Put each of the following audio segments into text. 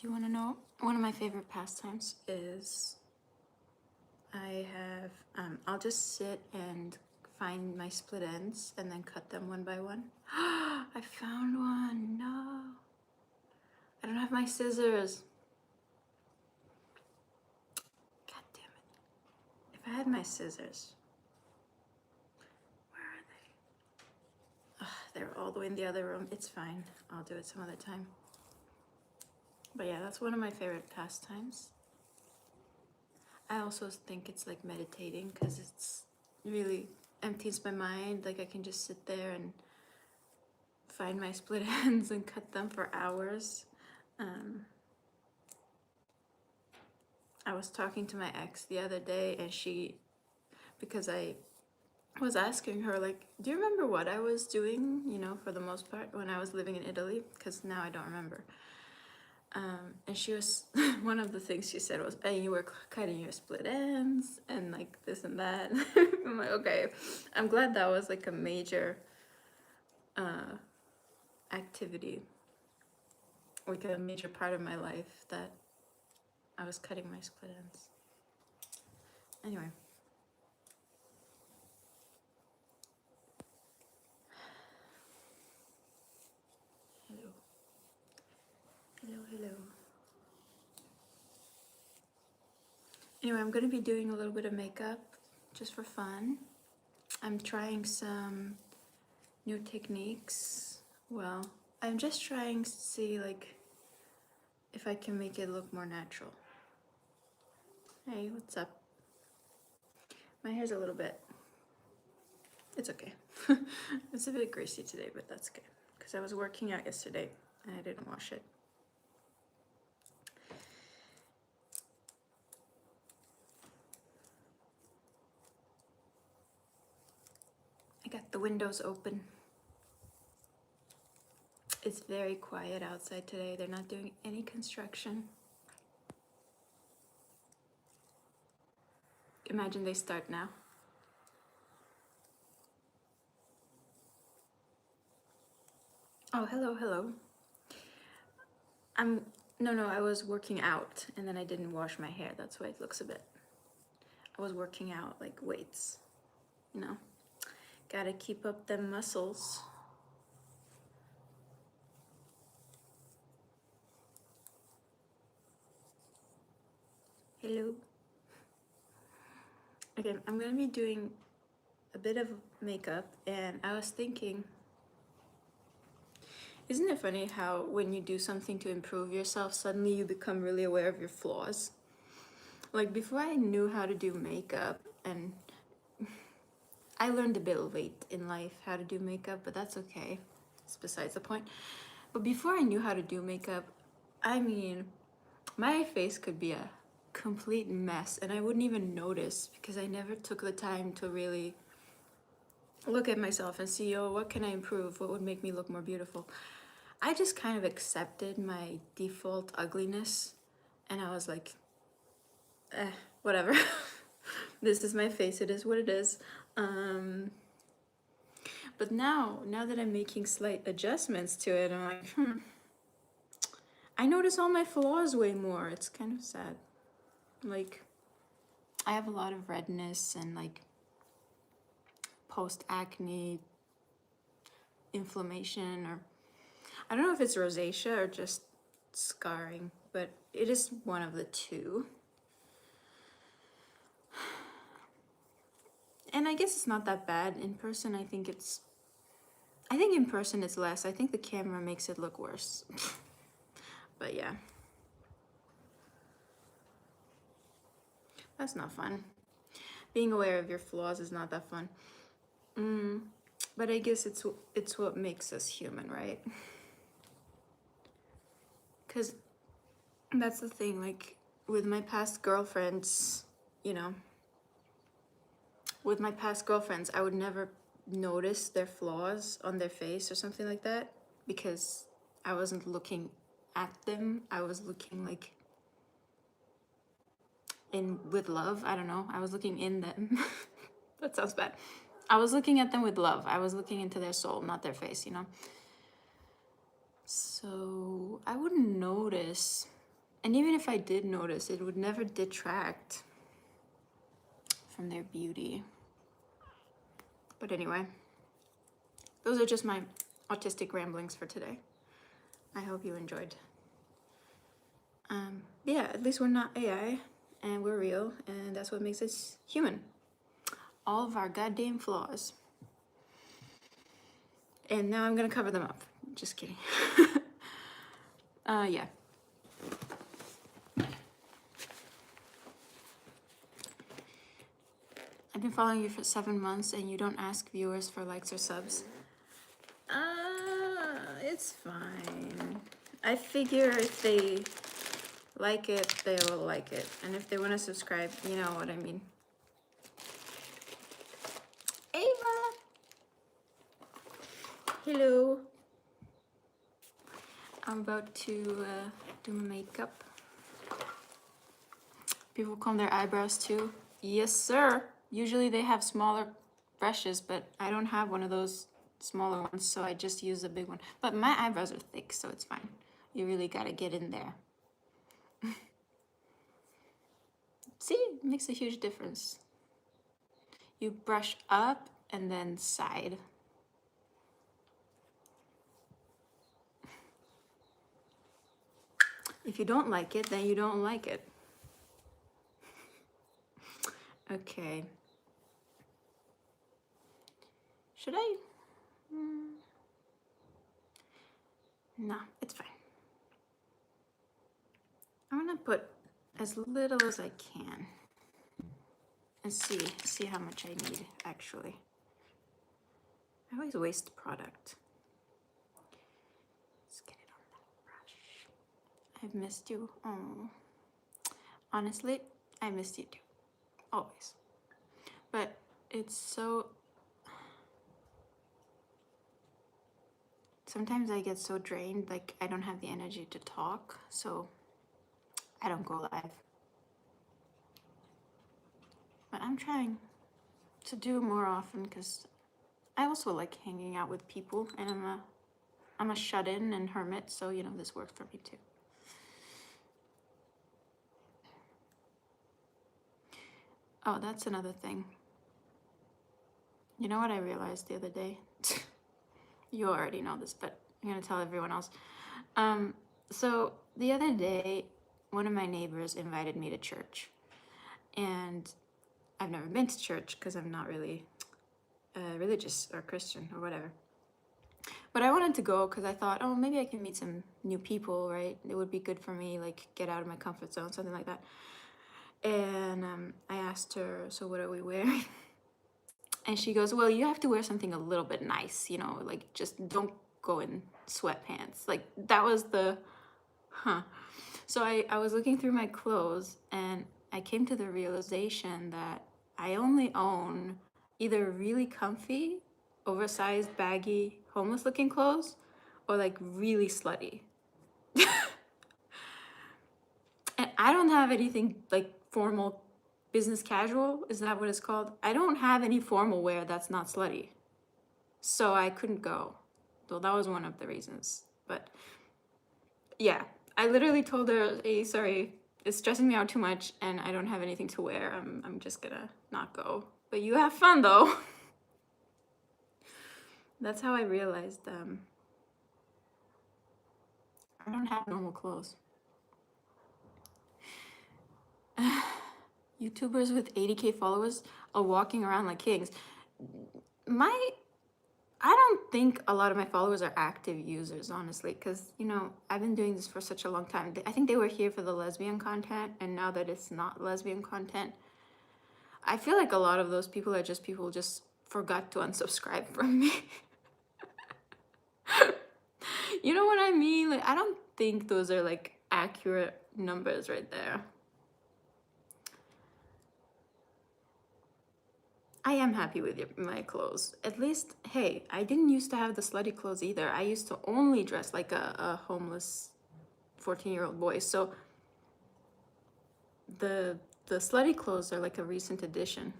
Do you want to know? One of my favorite pastimes is I'll just sit and find my split ends and then cut them one by one. I found one. No. I don't have my scissors. God damn it. If I had my scissors. Where are they? Ugh, they're all the way in the other room. It's fine. I'll do it some other time. But yeah, that's one of my favorite pastimes. I also think it's like meditating because it's really empties my mind. Like I can just sit there and find my split ends and cut them for hours. I was talking to my ex the other day and because I was asking her like, do you remember what I was doing, for the most part when I was living in Italy? Because now I don't remember. And she was, one of the things she said was, hey, you were cutting your split ends and like this and that. I'm like, okay, I'm glad that was like a major activity, like a major part of my life that I was cutting my split ends. Anyway. Hello. Hello, hello. Anyway, I'm going to be doing a little bit of makeup just for fun. I'm trying some new techniques. Well, I'm just trying to see like if I can make it look more natural. Hey, what's up? My hair's a little bit, it's okay. It's a bit greasy today, but that's okay. Because I was working out yesterday and I didn't wash it. I got the windows open. It's very quiet outside today. They're not doing any construction. Imagine they start now. Oh, hello, hello. No, I was working out and then I didn't wash my hair. That's why it looks a bit. I was working out like weights, Gotta keep up them muscles. Hello. Okay, I'm gonna be doing a bit of makeup and I was thinking, isn't it funny how when you do something to improve yourself, suddenly you become really aware of your flaws? Like before I knew how to do makeup, and I learned a bit late in life how to do makeup, but that's okay. It's besides the point. But before I knew how to do makeup, I mean, my face could be a complete mess and I wouldn't even notice because I never took the time to really look at myself and see, oh, what can I improve? What would make me look more beautiful? I just kind of accepted my default ugliness and I was like, whatever. This is my face, it is what it is. But now that I'm making slight adjustments to it, I'm like, I notice all my flaws way more. It's kind of sad. Like, I have a lot of redness and like post-acne inflammation, or I don't know if it's rosacea or just scarring, but it is one of the two. And I guess it's not that bad in person. I think in person it's less. I think the camera makes it look worse. But yeah. That's not fun. Being aware of your flaws is not that fun. But I guess it's what makes us human, right? Because that's the thing, like with my past girlfriends, with my past girlfriends, I would never notice their flaws on their face or something like that because I wasn't looking at them. I was looking like with love. I don't know. I was looking in them. That sounds bad. I was looking at them with love. I was looking into their soul, not their face, So I wouldn't notice And even if I did notice, it would never detract from their beauty. But anyway, those are just my autistic ramblings for today. I hope you enjoyed. Yeah, at least we're not AI and we're real, and that's what makes us human. All of our goddamn flaws. And now I'm gonna cover them up. Just kidding. Yeah. I've been following you for 7 months and you don't ask viewers for likes or subs. It's fine. I figure if they like it, they will like it. And if they want to subscribe, you know what I mean. Ava! Hello. I'm about to do my makeup. People comb their eyebrows too. Yes, sir. Usually they have smaller brushes, but I don't have one of those smaller ones, so I just use a big one. But my eyebrows are thick, so it's fine. You really gotta get in there. See, it makes a huge difference. You brush up and then side. If you don't like it, then you don't like it. Okay. Should I? No, it's fine. I'm gonna put as little as I can and see how much I need actually. I always waste product. Let's get it on that brush. I've missed you. Oh, honestly, I missed you too. Always. But it's so... Sometimes I get so drained, like I don't have the energy to talk, so I don't go live. But I'm trying to do more often because I also like hanging out with people, and I'm a shut-in and hermit, so you know this works for me too. Oh, that's another thing. You know what I realized the other day? You already know this, but I'm gonna tell everyone else. So the other day, one of my neighbors invited me to church, and I've never been to church because I'm not really religious or Christian or whatever. But I wanted to go because I thought, oh, maybe I can meet some new people, right? It would be good for me, like get out of my comfort zone, something like that. And I asked her, so what are we wearing? And she goes, well, you have to wear something a little bit nice, you know, like just don't go in sweatpants. Like that was the, So I was looking through my clothes and I came to the realization that I only own either really comfy, oversized, baggy, homeless looking clothes or like really slutty. And I don't have anything like formal, business casual. Is that what it's called? I don't have any formal wear that's not slutty. So I couldn't go. So that was one of the reasons. But yeah, I literally told her, hey, sorry, it's stressing me out too much and I don't have anything to wear. I'm just gonna not go. But you have fun though. That's how I realized I don't have normal clothes. YouTubers with 80K followers are walking around like kings. I don't think a lot of my followers are active users, honestly, because, you know, I've been doing this for such a long time. I think they were here for the lesbian content, and now that it's not lesbian content, I feel like a lot of those people are just people who just forgot to unsubscribe from me. You know what I mean? Like, I don't think those are, like, accurate numbers right there. I am happy with my clothes. At least, hey, I didn't used to have the slutty clothes either. I used to only dress like a homeless 14-year-old boy. So the slutty clothes are like a recent addition.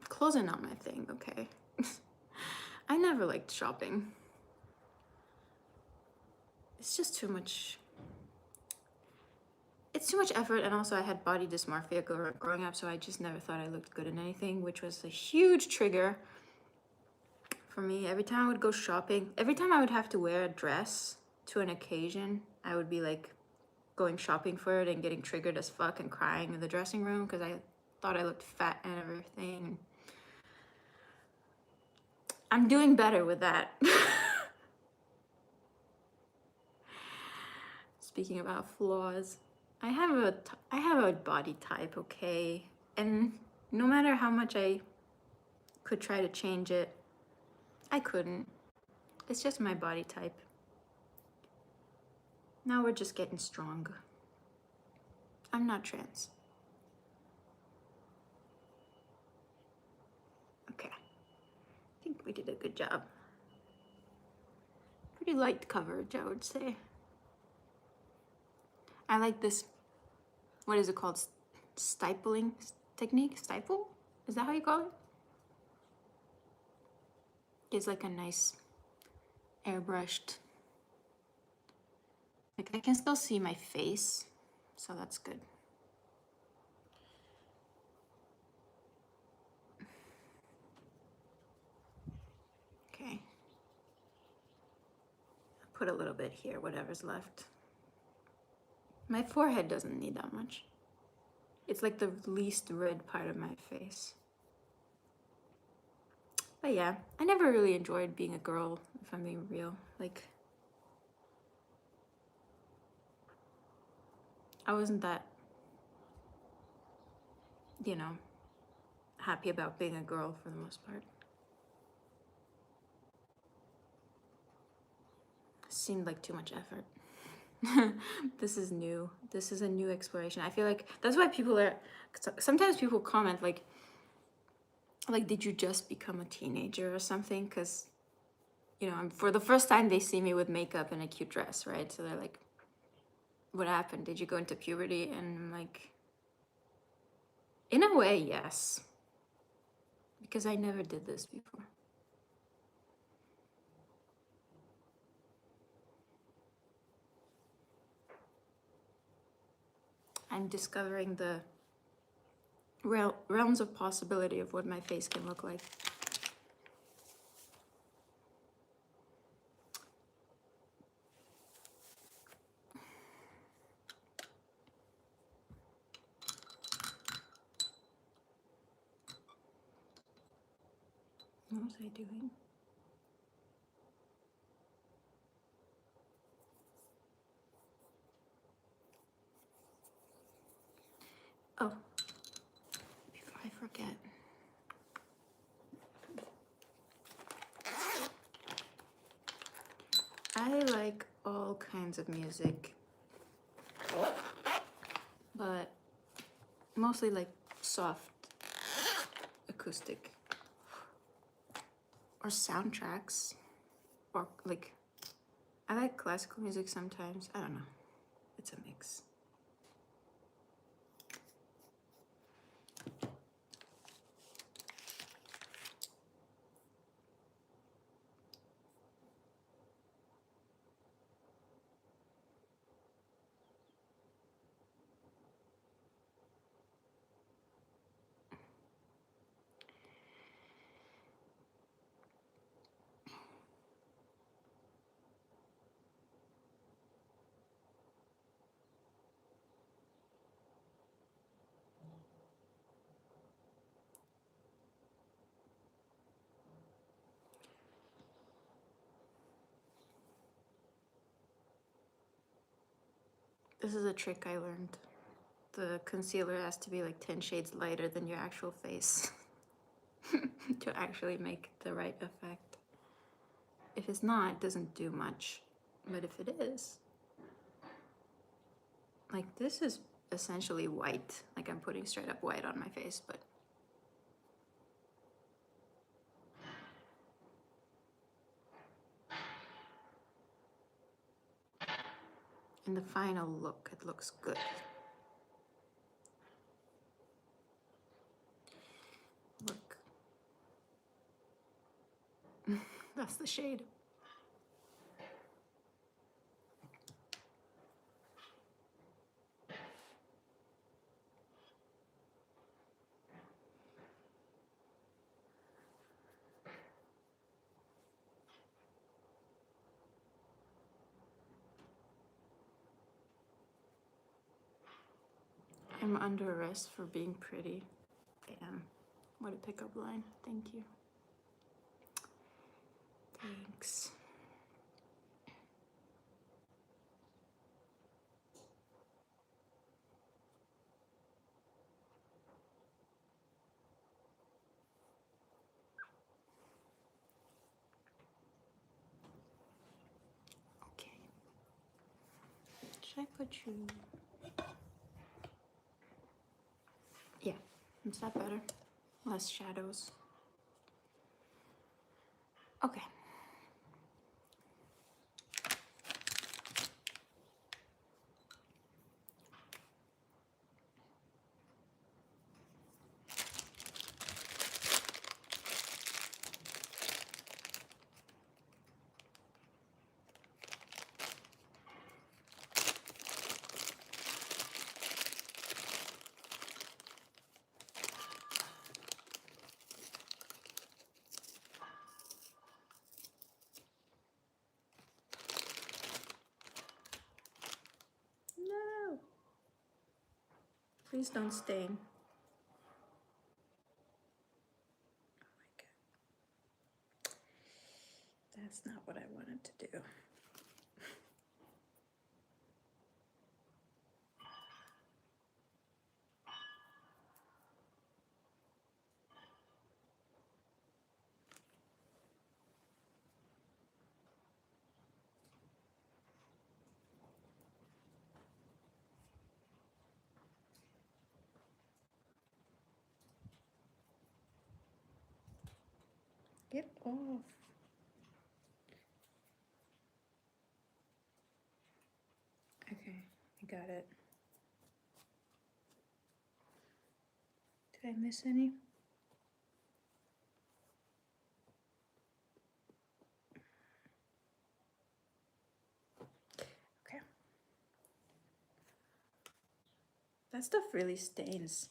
Clothes are not my thing, okay? I never liked shopping. It's just too much it's too much effort, and also I had body dysmorphia growing up, so I just never thought I looked good in anything, which was a huge trigger for me. Every time I would go shopping, every time I would have to wear a dress to an occasion, I would be like going shopping for it and getting triggered as fuck and crying in the dressing room because I thought I looked fat and everything. I'm doing better with that. Speaking about flaws, I have a body type, okay? And no matter how much I could try to change it, I couldn't. It's just my body type. Now we're just getting strong. I'm not trans. Okay. I think we did a good job. Pretty light coverage, I would say. I like this, what is it called? Stipling technique? Stipple? Is that how you call it? It's like a nice airbrushed. Like I can still see my face, so that's good. Okay. Put a little bit here, whatever's left. My forehead doesn't need that much. It's like the least red part of my face. But yeah, I never really enjoyed being a girl, if I'm being real. Like, I wasn't that, you know, happy about being a girl for the most part. Seemed like too much effort. This is new. This is a new exploration. I feel like that's why people are, sometimes people comment like did you just become a teenager or something? Because, you know, for the first time they see me with makeup and a cute dress, right? So they're like, what happened? Did you go into puberty? And I'm like, in a way, yes. Because I never did this before. I'm discovering the realms of possibility of what my face can look like. What was I doing? Oh, before I forget. I like all kinds of music, but mostly like soft acoustic or soundtracks, or like I like classical music sometimes. I don't know. It's a mix. This is a trick I learned. The concealer has to be like 10 shades lighter than your actual face to actually make the right effect. If it's not, it doesn't do much. But if it is, like this is essentially white. Like I'm putting straight up white on my face, but in the final look, it looks good. Look. That's the shade. I'm under arrest for being pretty. Damn. What a pickup line. Thank you. Thanks. Okay. Should I put you? Yeah. Is that better? Less shadows. Okay. No. Please don't stain. Oh my god. That's not what I wanted to do. Get off. Okay, I got it. Did I miss any? Okay. That stuff really stains.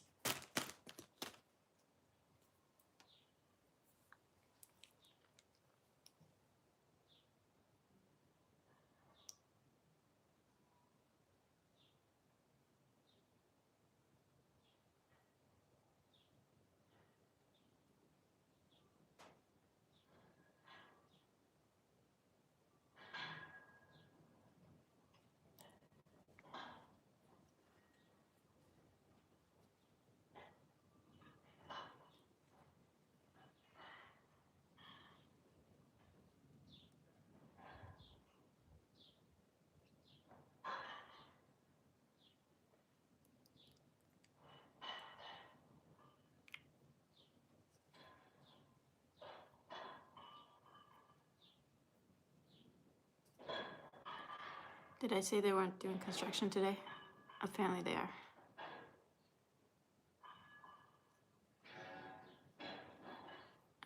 Did I say they weren't doing construction today? Apparently they are.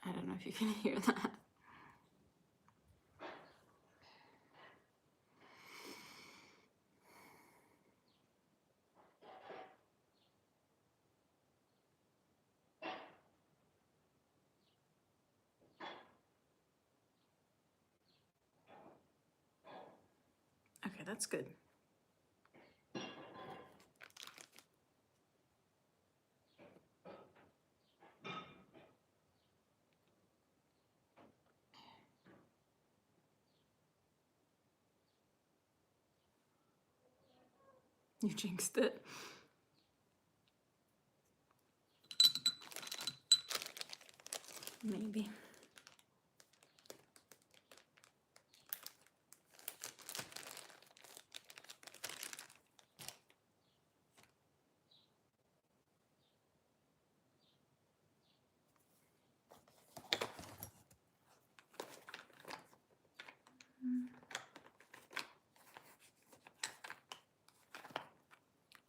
I don't know if you can hear that. Okay, that's good. You jinxed it. Maybe.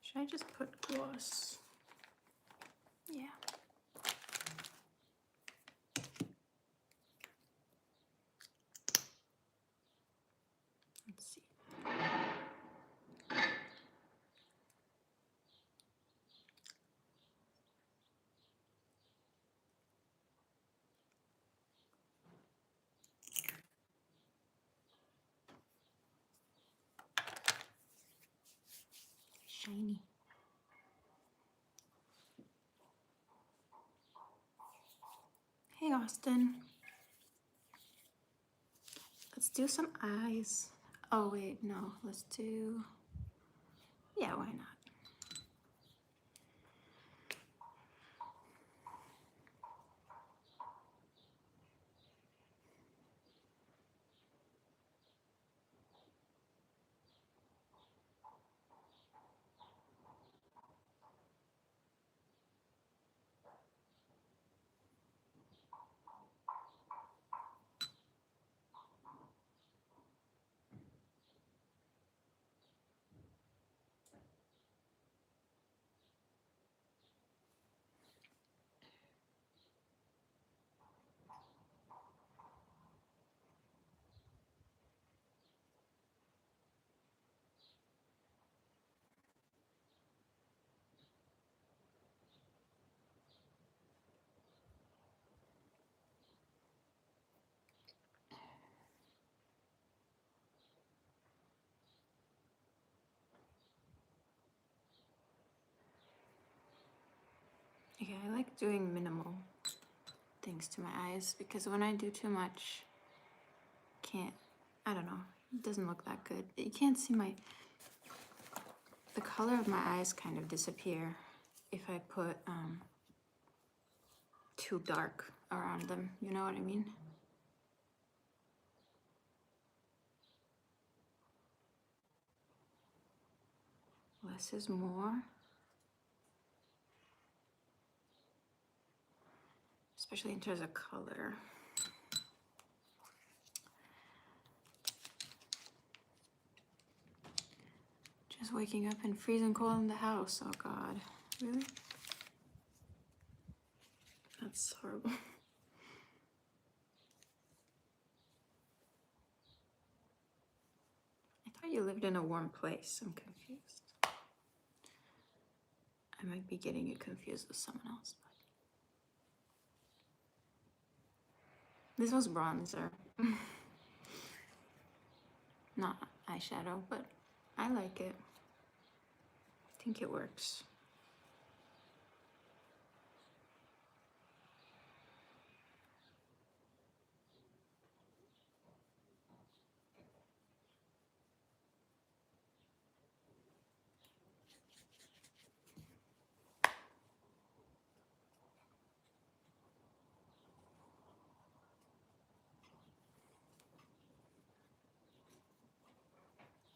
Should I just put gloss? Yeah. Let's see. Shiny. Hey, Austin. Let's do some eyes. Oh, wait, no. Let's do... Yeah, why not? Yeah, I like doing minimal things to my eyes because when I do too much, I don't know, it doesn't look that good. You can't see the color of my eyes kind of disappear if I put too dark around them, you know what I mean? Less is more. Especially in terms of color. Just waking up and freezing cold in the house. Oh God, really? That's horrible. I thought you lived in a warm place. I'm confused. I might be getting you confused with someone else. But this was bronzer. Not eyeshadow, but I like it. I think it works.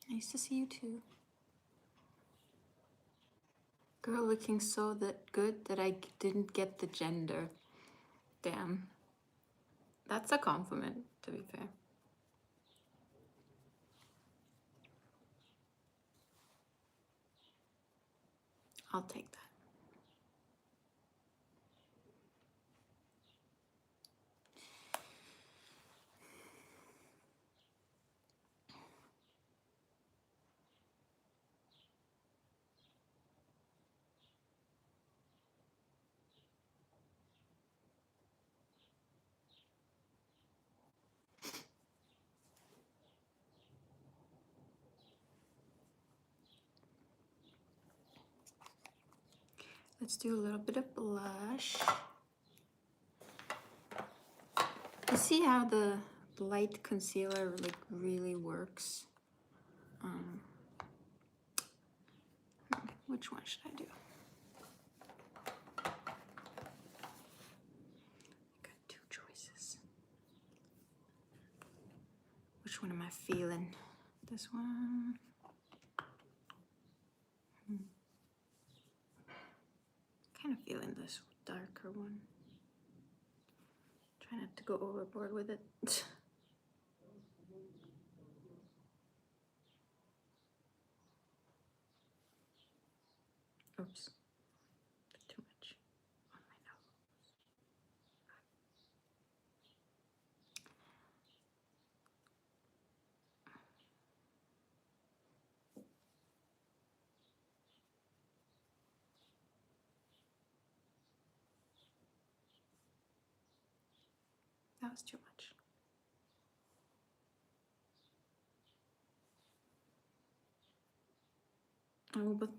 Nice to see you too. Girl looking so good that I didn't get the gender. Damn. That's a compliment, to be fair. I'll take that. Let's do a little bit of blush. You see how the light concealer like really works? Which one should I do? Got two choices. Which one am I feeling? This one? Kind of feeling this darker one. Try not to go overboard with it. Oops. Too much on my nose. That was too much.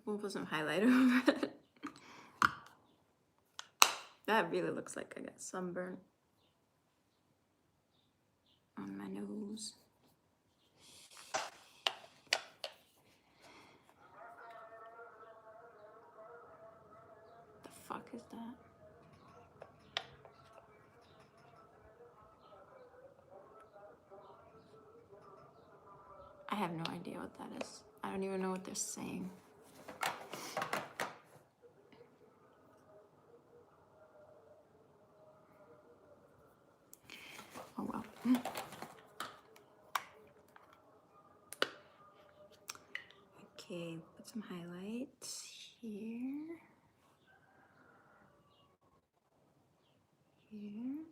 We'll put some highlighter over it. That really looks like I got sunburn. on my nose. The fuck is that? I have no idea what that is. I don't even know what they're saying. Oh well. Okay, put some highlights here. Here.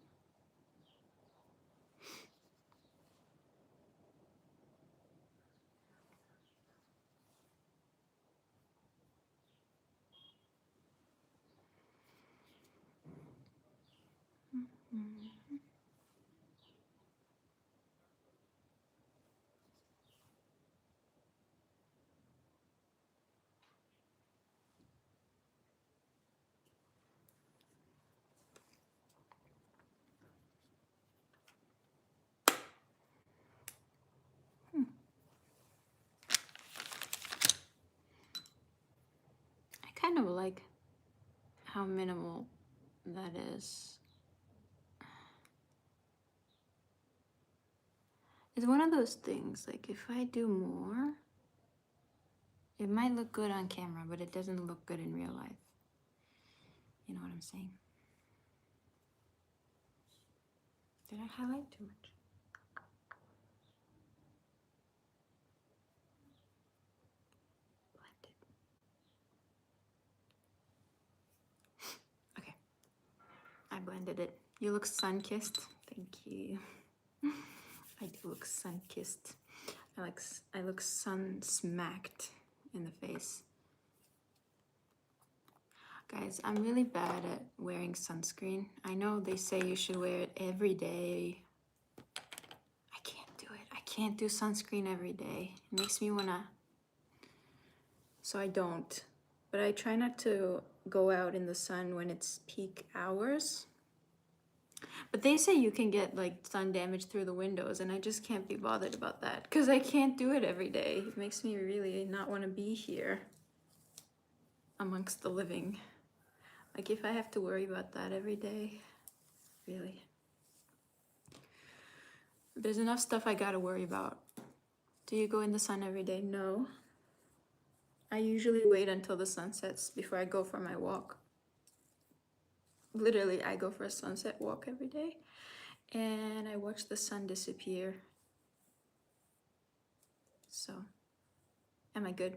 I kind of like how minimal that is. It's one of those things, like if I do more, it might look good on camera, but it doesn't look good in real life. You know what I'm saying? Did I highlight too much? Blended. Okay. I blended it. You look sun-kissed. Thank you. I do look sun-kissed. I look sun-smacked in the face. Guys, I'm really bad at wearing sunscreen. I know they say you should wear it every day. I can't do it. I can't do sunscreen every day. It makes me wanna... So I don't. But I try not to go out in the sun when it's peak hours. But they say you can get like sun damage through the windows, and I just can't be bothered about that because I can't do it every day. It makes me really not want to be here amongst the living. Like if I have to worry about that every day, really. There's enough stuff I gotta worry about. Do you go in the sun every day? No. I usually wait until the sun sets before I go for my walk. Literally, I go for a sunset walk every day, and I watch the sun disappear. So, am I good?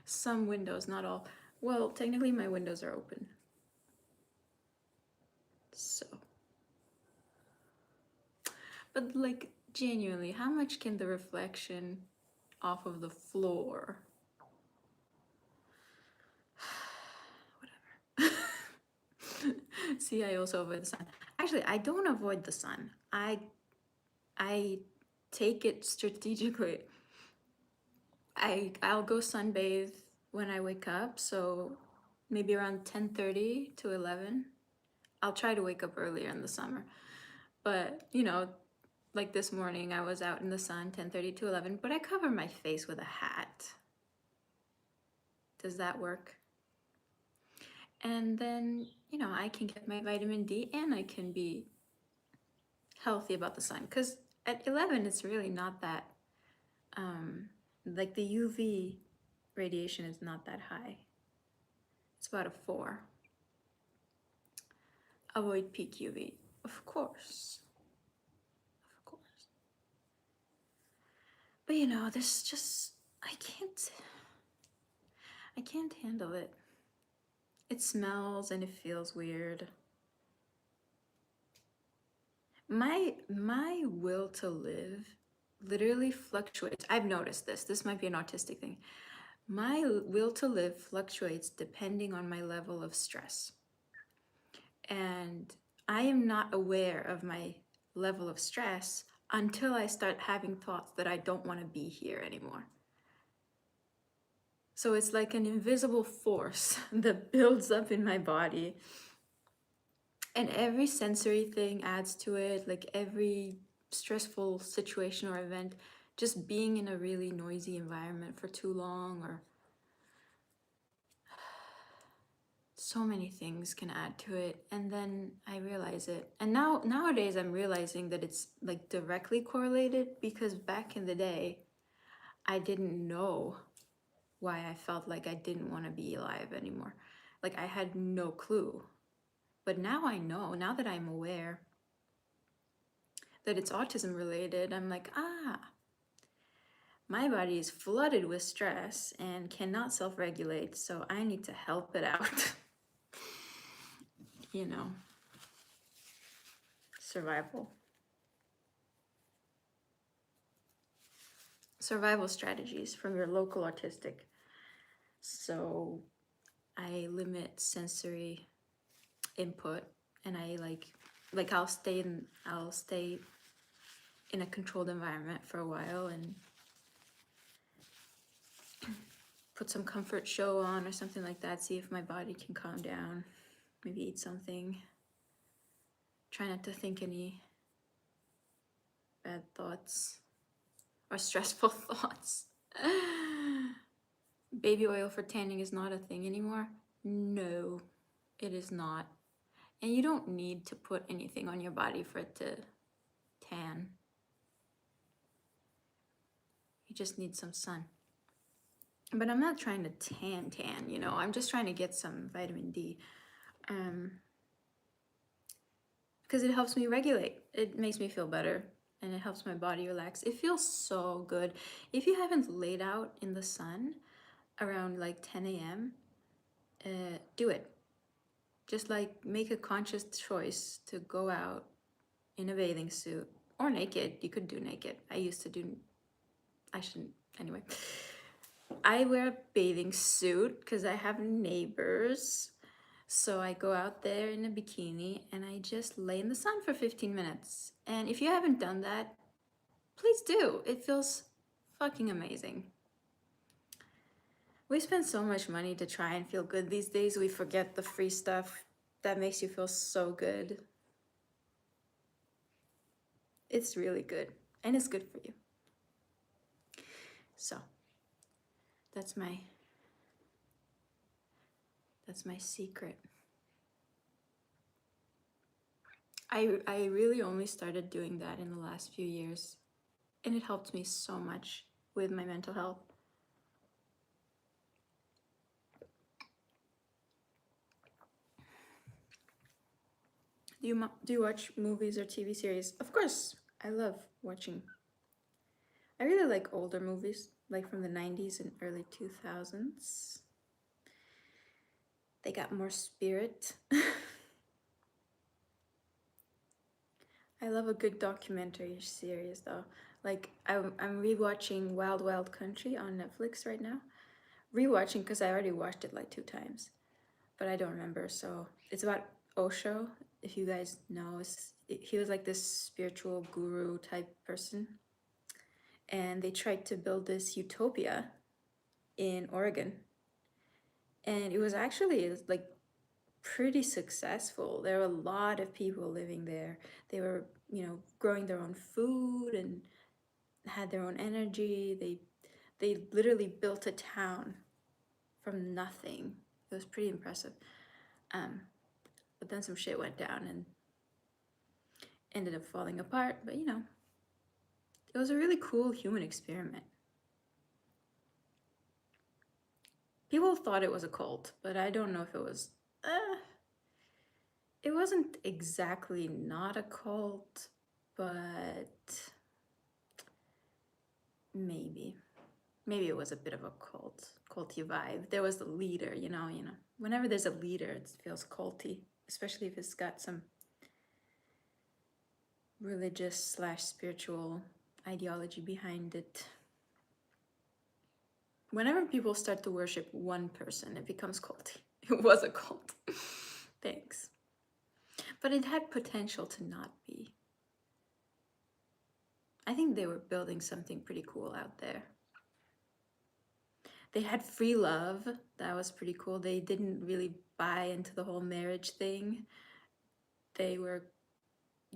Some windows, not all. Well, technically my windows are open. So. But like, genuinely, how much can the reflection off of the floor? Whatever. See, I also avoid the sun. Actually, I don't avoid the sun. I take it strategically. I'll go sunbathe when I wake up, so maybe around 10:30 to 11. I'll try to wake up earlier in the summer. But, you know, like this morning I was out in the sun 10:30 to 11, but I cover my face with a hat. Does that work? And then, you know, I can get my vitamin D and I can be healthy about the sun, because at 11 it's really not that like the UV radiation is not that high. It's about a 4. Avoid peak UV, of course. Of course. But you know, there's just, I can't handle it. It smells and it feels weird. My will to live literally fluctuates. I've noticed this. This might be an autistic thing. My will to live fluctuates depending on my level of stress. And I am not aware of my level of stress until I start having thoughts that I don't want to be here anymore. So it's like an invisible force that builds up in my body And every sensory thing adds to it, like every stressful situation or event, just being in a really noisy environment for too long, or so many things can add to it. And then I realize it. And nowadays I'm realizing that it's like directly correlated, because back in the day, I didn't know why I felt like I didn't want to be alive anymore. Like I had no clue. But now I know, now that I'm aware that it's autism related, I'm like, my body is flooded with stress and cannot self-regulate, so I need to help it out. You know, survival. Survival strategies from your local autistic. So I limit sensory input, and I like I'll stay in a controlled environment for a while and put some comfort show on or something like that, see if my body can calm down, maybe eat something. Try not to think any bad thoughts or stressful thoughts. Baby oil for tanning is not a thing anymore. No, it is not. And you don't need to put anything on your body for it to tan. You just need some sun. But I'm not trying to tan, you know, I'm just trying to get some vitamin D. Because it helps me regulate. It makes me feel better, and it helps my body relax. It feels so good. If you haven't laid out in the sun around like 10 a.m., do it. Just like make a conscious choice to go out in a bathing suit or naked. You could do naked. I shouldn't, anyway. I wear a bathing suit because I have neighbors. So I go out there in a bikini and I just lay in the sun for 15 minutes. And if you haven't done that, please do. It feels fucking amazing. We spend so much money to try and feel good these days, we forget the free stuff that makes you feel so good. It's really good, and it's good for you. So that's my secret. I really only started doing that in the last few years, and it helped me so much with my mental health. Do you watch movies or TV series? Of course, I love watching. I really like older movies, like from the 90s and early 2000s. They got more spirit. I love a good documentary series though. Like I'm rewatching Wild Wild Country on Netflix right now. Rewatching because I already watched it like 2 times, but I don't remember. So it's about Osho. If you guys know, he was like this spiritual guru type person, and they tried to build this utopia in Oregon, and it was actually like pretty successful. There were a lot of people living there. They were, you know, growing their own food and had their own energy. They literally built a town from nothing. It was pretty impressive. But then some shit went down and ended up falling apart. But you know, it was a really cool human experiment. People thought it was a cult, but I don't know if it was. It wasn't exactly not a cult, but maybe it was a bit of a culty vibe. There was the leader, you know. Whenever there's a leader, it feels culty, especially if it's got some religious / spiritual ideology behind it. Whenever people start to worship one person, it becomes culty. It was a cult. Thanks. But it had potential to not be. I think they were building something pretty cool out there. They had free love. That was pretty cool. They didn't really buy into the whole marriage thing. they were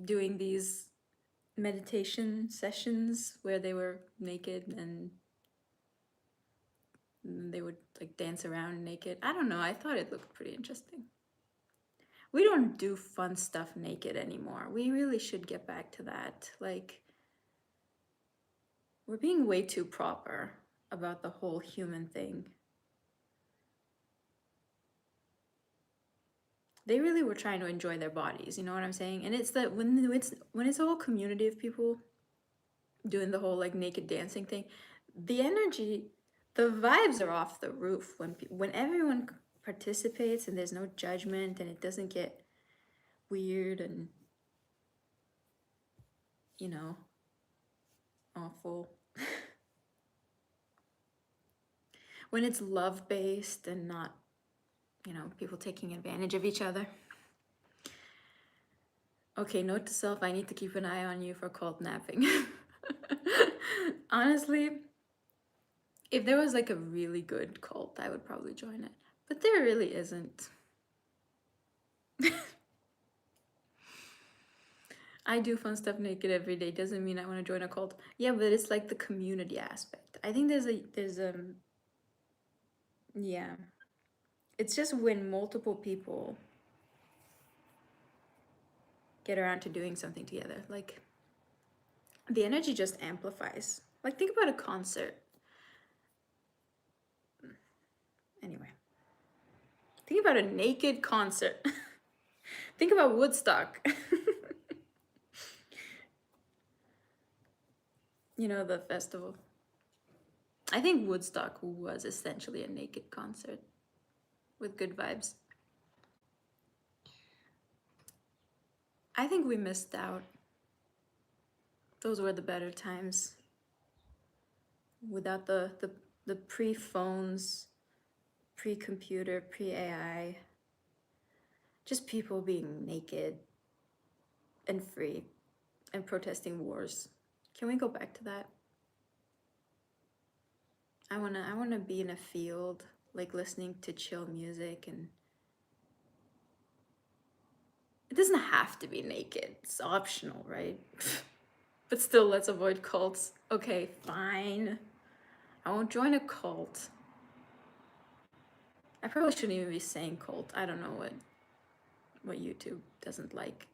doing these meditation sessions where they were naked and they would like dance around naked. I don't know, I thought it looked pretty interesting. We don't do fun stuff naked anymore. We really should get back to that. Like, we're being way too proper about the whole human thing. They really were trying to enjoy their bodies, you know what I'm saying? And it's that when it's a whole community of people doing the whole like naked dancing thing, the energy, the vibes are off the roof when everyone participates and there's no judgment and it doesn't get weird and, you know, awful. When it's love-based and not, you know, people taking advantage of each other. Okay, note to self, I need to keep an eye on you for cult napping. Honestly, if there was like a really good cult, I would probably join it. But there really isn't. I do fun stuff naked every day. Doesn't mean I want to join a cult. Yeah, but it's like the community aspect. I think yeah. It's just when multiple people get around to doing something together, like the energy just amplifies. Like think about a concert. Anyway, think about a naked concert. Think about Woodstock. You know, the festival. I think Woodstock was essentially a naked concert with good vibes. I think we missed out. Those were the better times. Without the pre-phones, pre-computer, pre-AI. Just people being naked and free and protesting wars. Can we go back to that? I wanna be in a field, like listening to chill music, and it doesn't have to be naked. It's optional, right? But still, let's avoid cults. Okay, fine. I won't join a cult. I probably shouldn't even be saying cult. I don't know what YouTube doesn't like.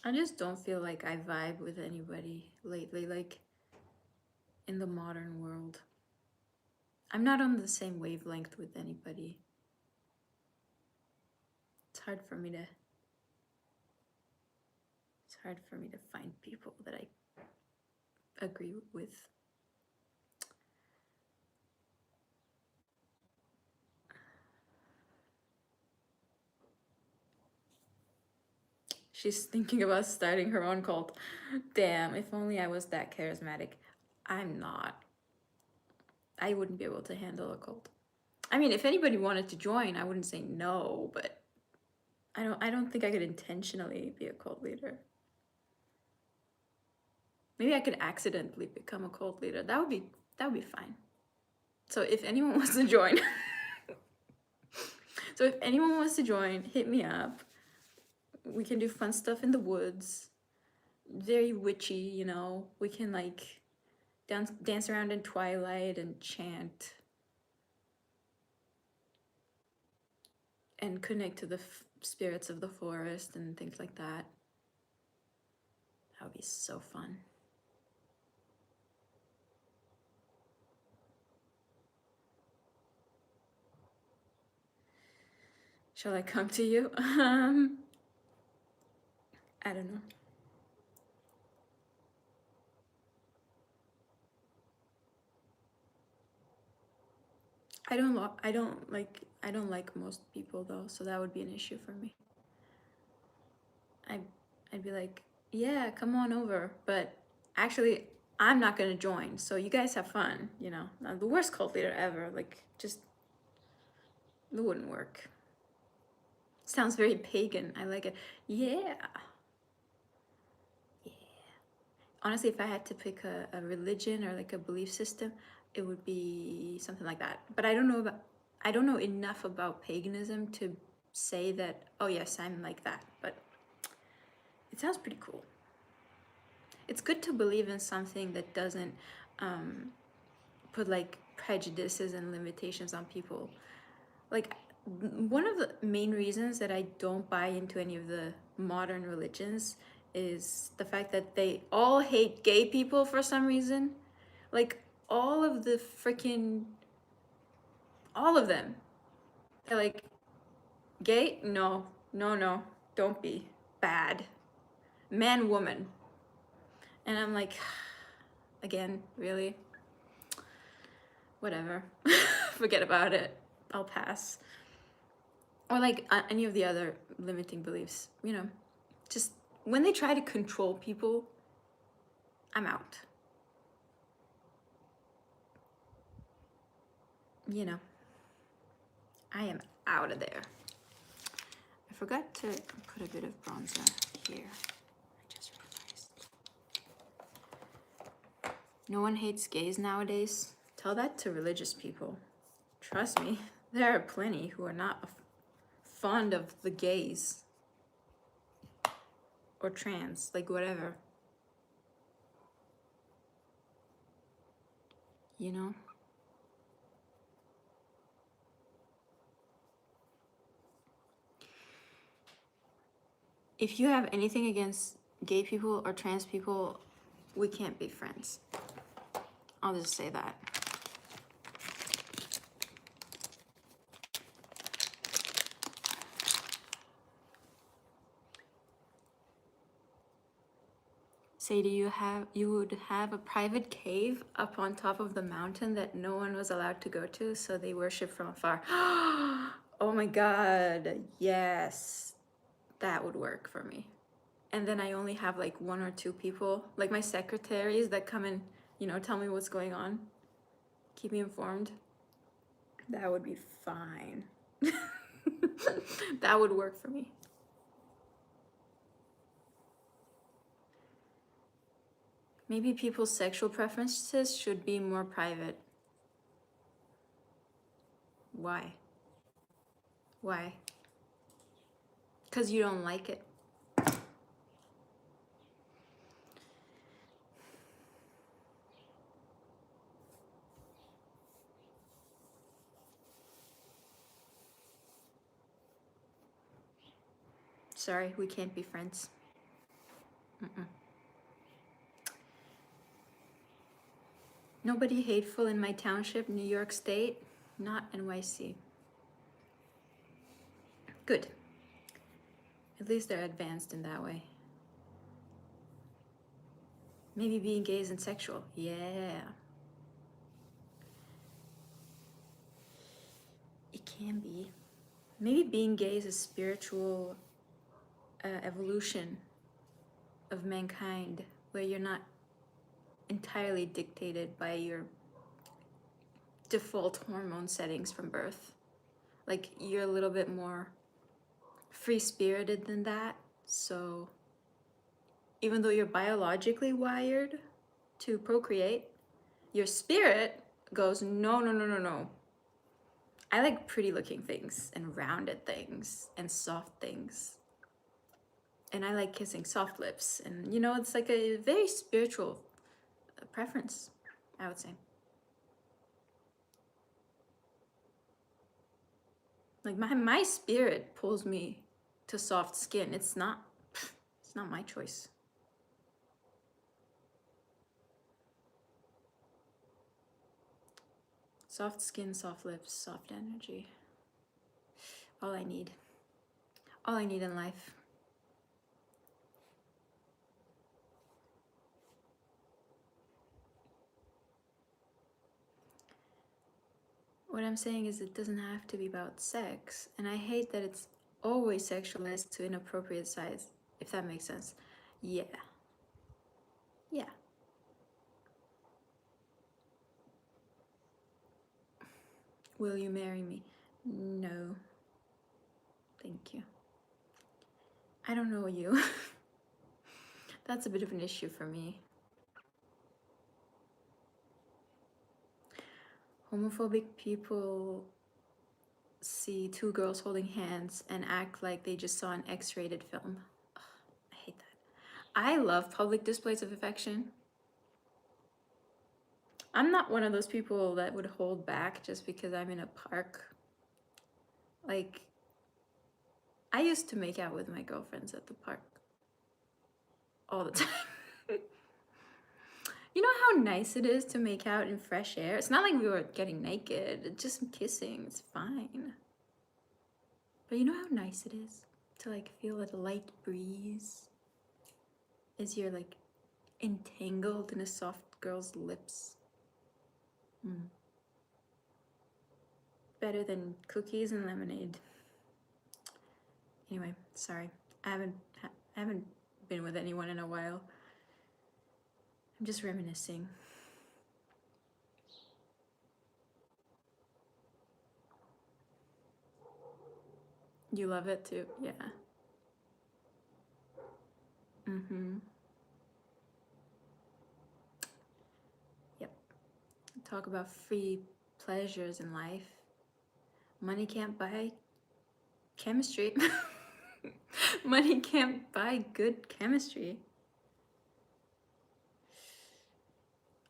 I just don't feel like I vibe with anybody lately, like in the modern world. I'm not on the same wavelength with anybody. It's hard for me to find people that I agree with. She's thinking about starting her own cult. Damn, if only I was that charismatic. I'm not. I wouldn't be able to handle a cult. I mean, if anybody wanted to join, I wouldn't say no, but I don't think I could intentionally be a cult leader. Maybe I could accidentally become a cult leader. That would be fine. So if anyone wants to join, hit me up. We can do fun stuff in the woods. Very witchy, you know. We can like dance around in twilight and chant and connect to the spirits of the forest and things like that. That would be so fun. Shall I come to you? I don't know. I don't like most people though, so that would be an issue for me. I'd be like, yeah, come on over, but actually I'm not gonna join, so you guys have fun, you know. The worst cult leader ever, like just It wouldn't work. Sounds very pagan. I like it. Yeah. Yeah. Honestly, if I had to pick a religion or like a belief system, it would be something like that. But I don't know enough about paganism to say that, oh yes, I'm like that. But it sounds pretty cool. It's good to believe in something that doesn't put like prejudices and limitations on people. Like, one of the main reasons that I don't buy into any of the modern religions is the fact that they all hate gay people for some reason. Like, all of the freaking, all of them. They're like, gay? No, no, no, don't be. Bad. Man, woman. And I'm like, again, really? Whatever. Forget about it. I'll pass. Or like any of the other limiting beliefs, you know, just when they try to control people, I'm out. You know, I am out of there. I forgot to put a bit of bronzer here. I just realized. No one hates gays nowadays. Tell that to religious people. Trust me, there are plenty who are not fond of the gays. Or trans, like whatever. You know? If you have anything against gay people or trans people, we can't be friends. I'll just say that. Say, you would have a private cave up on top of the mountain that no one was allowed to go to, so they worship from afar. Oh my God, yes, that would work for me. And then I only have like 1 or 2 people, like my secretaries that come and, you know, tell me what's going on, keep me informed. That would be fine. That would work for me. Maybe people's sexual preferences should be more private. Why? Why? Because you don't like it. Sorry, we can't be friends. Nobody hateful in my township, New York State, not NYC. Good. At least they're advanced in that way. Maybe being gay isn't sexual. Yeah. It can be. Maybe being gay is a spiritual evolution of mankind where you're not entirely dictated by your default hormone settings from birth. Like, you're a little bit more free-spirited than that. So even though you're biologically wired to procreate, your spirit goes, no, no, no, no, no. I like pretty looking things and rounded things and soft things. And I like kissing soft lips. And, you know, it's like a very spiritual preference, I would say. Like, my spirit pulls me to soft skin. It's not my choice. Soft skin, soft lips, soft energy. All I need. All I need in life. What I'm saying is it doesn't have to be about sex. And I hate that it's always sexualized to inappropriate size, if that makes sense. Yeah. Yeah. Will you marry me? No. Thank you. I don't know you. That's a bit of an issue for me. Homophobic people see two girls holding hands and act like they just saw an X-rated film. Ugh, I hate that. I love public displays of affection. I'm not one of those people that would hold back just because I'm in a park. Like, I used to make out with my girlfriends at the park all the time. You know how nice it is to make out in fresh air? It's not like we were getting naked, it's just kissing, it's fine. But you know how nice it is to like feel a light breeze as you're like entangled in a soft girl's lips? Better than cookies and lemonade. Anyway, sorry. I haven't been with anyone in a while. I'm just reminiscing. You love it too? Yeah. Yep. Talk about free pleasures in life. Money can't buy chemistry. Money can't buy good chemistry.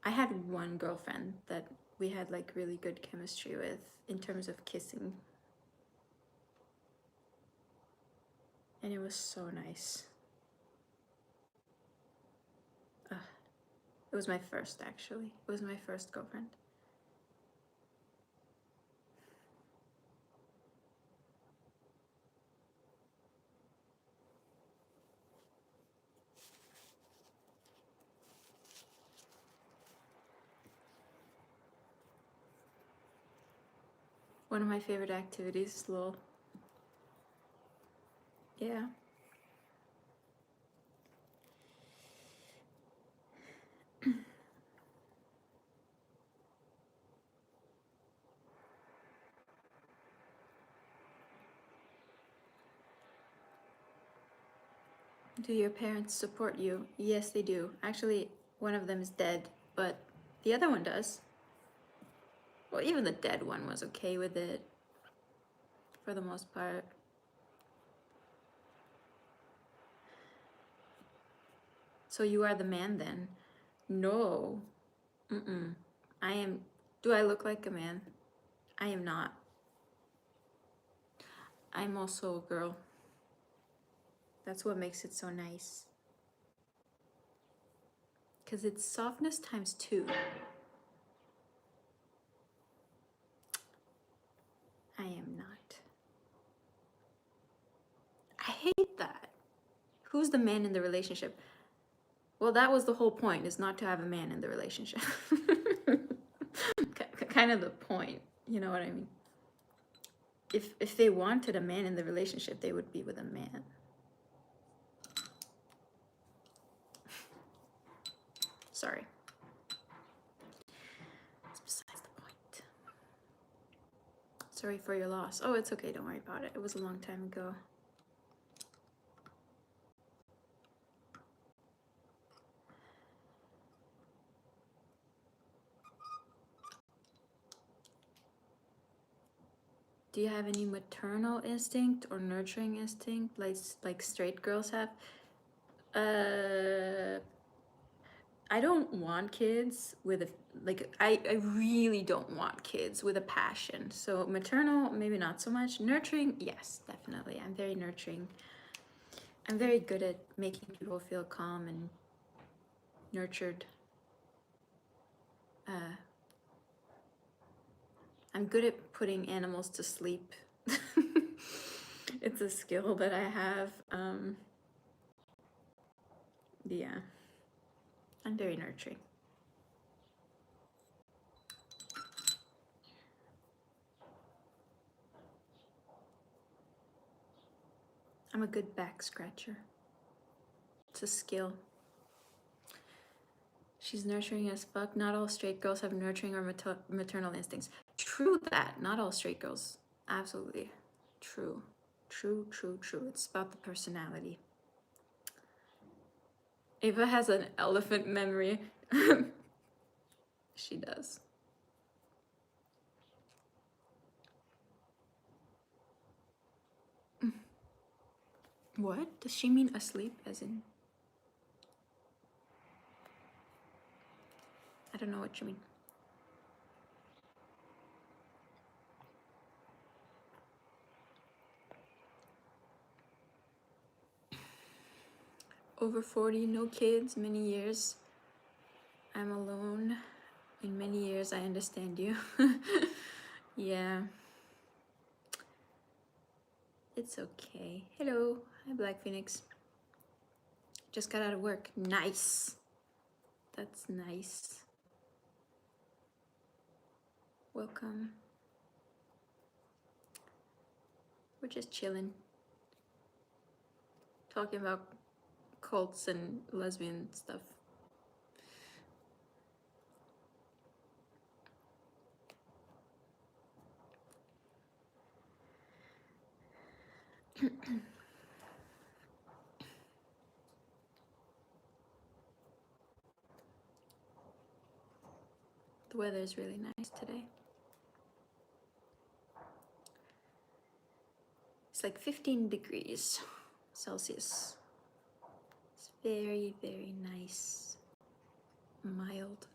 I had one girlfriend that we had like really good chemistry with in terms of kissing. And it was so nice. It was my first, actually. It was my first girlfriend. One of my favorite activities, lol. Yeah. Do your parents support you? Yes, they do. Actually, one of them is dead, but the other one does. Well, even the dead one was okay with it, for the most part. So you are the man then? No. I am... Do I look like a man? I am not. I'm also a girl. That's what makes it so nice. Because it's softness times 2. I am not. I hate that. Who's the man in the relationship? Well, that was the whole point, is not to have a man in the relationship. Kind of the point, you know what I mean? If they wanted a man in the relationship, they would be with a man. Sorry. That's besides the point. Sorry for your loss. Oh, it's okay, don't worry about it. It was a long time ago. Do you have any maternal instinct or nurturing instinct like straight girls have? I don't want kids with a, like, I really don't want kids with a passion. So maternal, maybe not so much. Nurturing, yes, definitely. I'm very nurturing. I'm very good at making people feel calm and nurtured. I'm good at putting animals to sleep. It's a skill that I have. Yeah, I'm very nurturing. I'm a good back scratcher. It's a skill. She's nurturing as fuck. Not all straight girls have nurturing or maternal instincts. True that. Not all straight girls. Absolutely. True. True, true, true. It's about the personality. Ava has an elephant memory. She does. What? Does she mean asleep as in? I don't know what you mean. Over 40, no kids, many years. I'm alone. In many years, I understand you. Yeah. It's okay. Hello. Hi, Black Phoenix. Just got out of work. Nice. That's nice. Welcome. We're just chilling. Talking about cults and lesbian stuff. The weather is really nice today. It's like 15 degrees Celsius. It's very, very nice. Mild.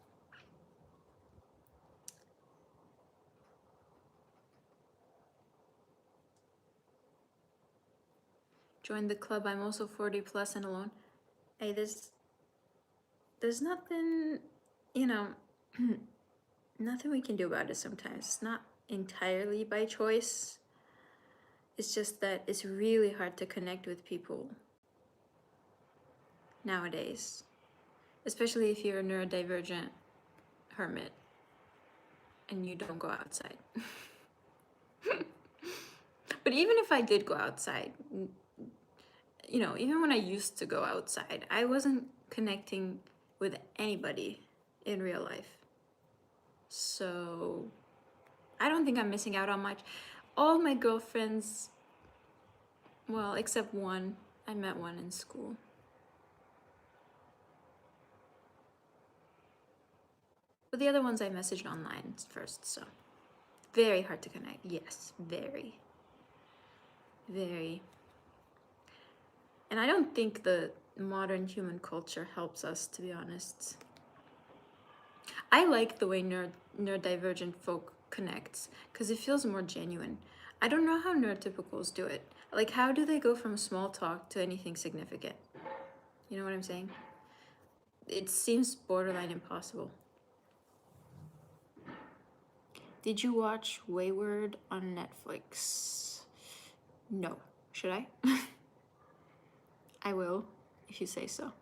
Join the club. I'm also 40 plus and alone. Hey, there's nothing, you know, nothing we can do about it sometimes. It's not entirely by choice. It's just that it's really hard to connect with people nowadays, especially if you're a neurodivergent hermit and you don't go outside. But even if I did go outside, you know, even when I used to go outside, I wasn't connecting with anybody in real life. So I don't think I'm missing out on much. All my girlfriends, well, except one, I met one in school. But the other ones I messaged online first, so very hard to connect. Yes, very. Very. And I don't think the modern human culture helps us, to be honest. I like the way neurodivergent folk connects because it feels more genuine. I don't know how neurotypicals do it. Like, how do they go from small talk to anything significant? You know what I'm saying? It seems borderline impossible. Did you watch Wayward on Netflix? No. Should I? I will, if you say so.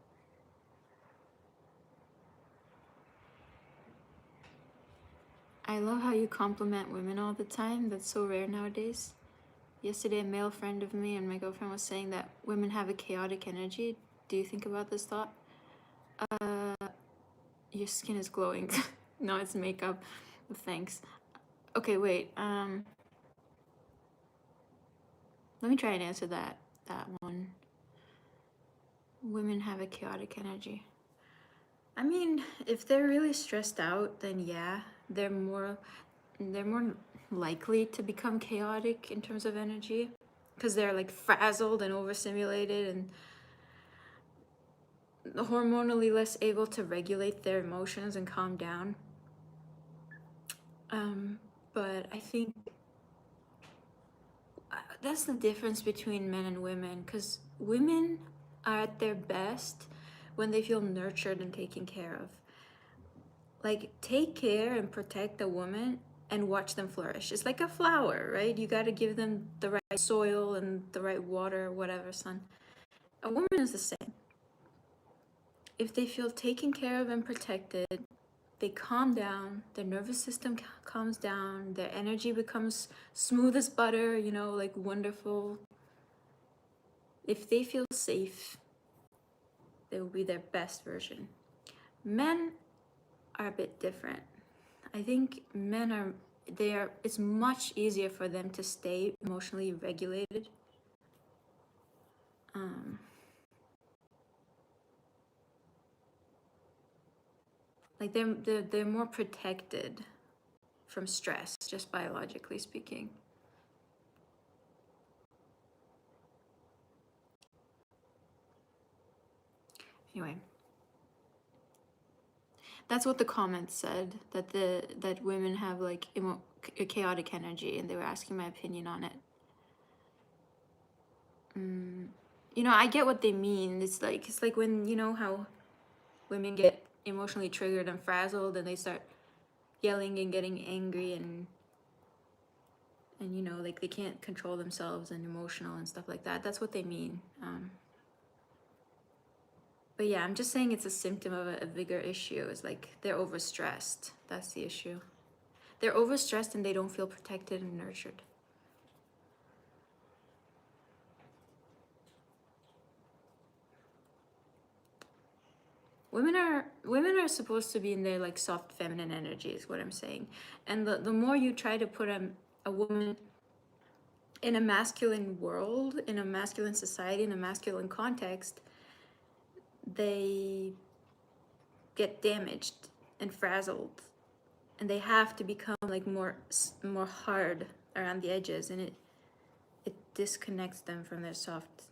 I love how you compliment women all the time. That's so rare nowadays. Yesterday, a male friend of me and my girlfriend was saying that women have a chaotic energy. Do you think about this thought? Your skin is glowing. No, it's makeup. Thanks. Okay, wait. Let me try and answer that one. Women have a chaotic energy. I mean, if they're really stressed out, then yeah, they're more likely to become chaotic in terms of energy because they're like frazzled and overstimulated and hormonally less able to regulate their emotions and calm down. But I think that's the difference between men and women, because women are at their best when they feel nurtured and taken care of. Like, take care and protect a woman and watch them flourish. It's like a flower, right? You got to give them the right soil and the right water, whatever, sun. A woman is the same. If they feel taken care of and protected, they calm down, their nervous system calms down, their energy becomes smooth as butter, you know, like wonderful. If they feel safe, they will be their best version. Men are a bit different. I think men are, it's much easier for them to stay emotionally regulated Like they're more protected from stress, just biologically speaking. Anyway, that's what the comments said, that women have like chaotic energy, and they were asking my opinion on it. You know, I get what they mean. It's like when, you know how women get emotionally triggered and frazzled, and they start yelling and getting angry, and you know, like they can't control themselves and emotional and stuff like that. That's what they mean. But yeah, I'm just saying it's a symptom of a bigger issue. It's like they're overstressed. That's the issue. They're overstressed and they don't feel protected and nurtured. Women are supposed to be in their like soft feminine energy is what I'm saying. And the more you try to put a woman in a masculine world, in a masculine society, in a masculine context, they get damaged and frazzled, and they have to become like more hard around the edges, and it disconnects them from their soft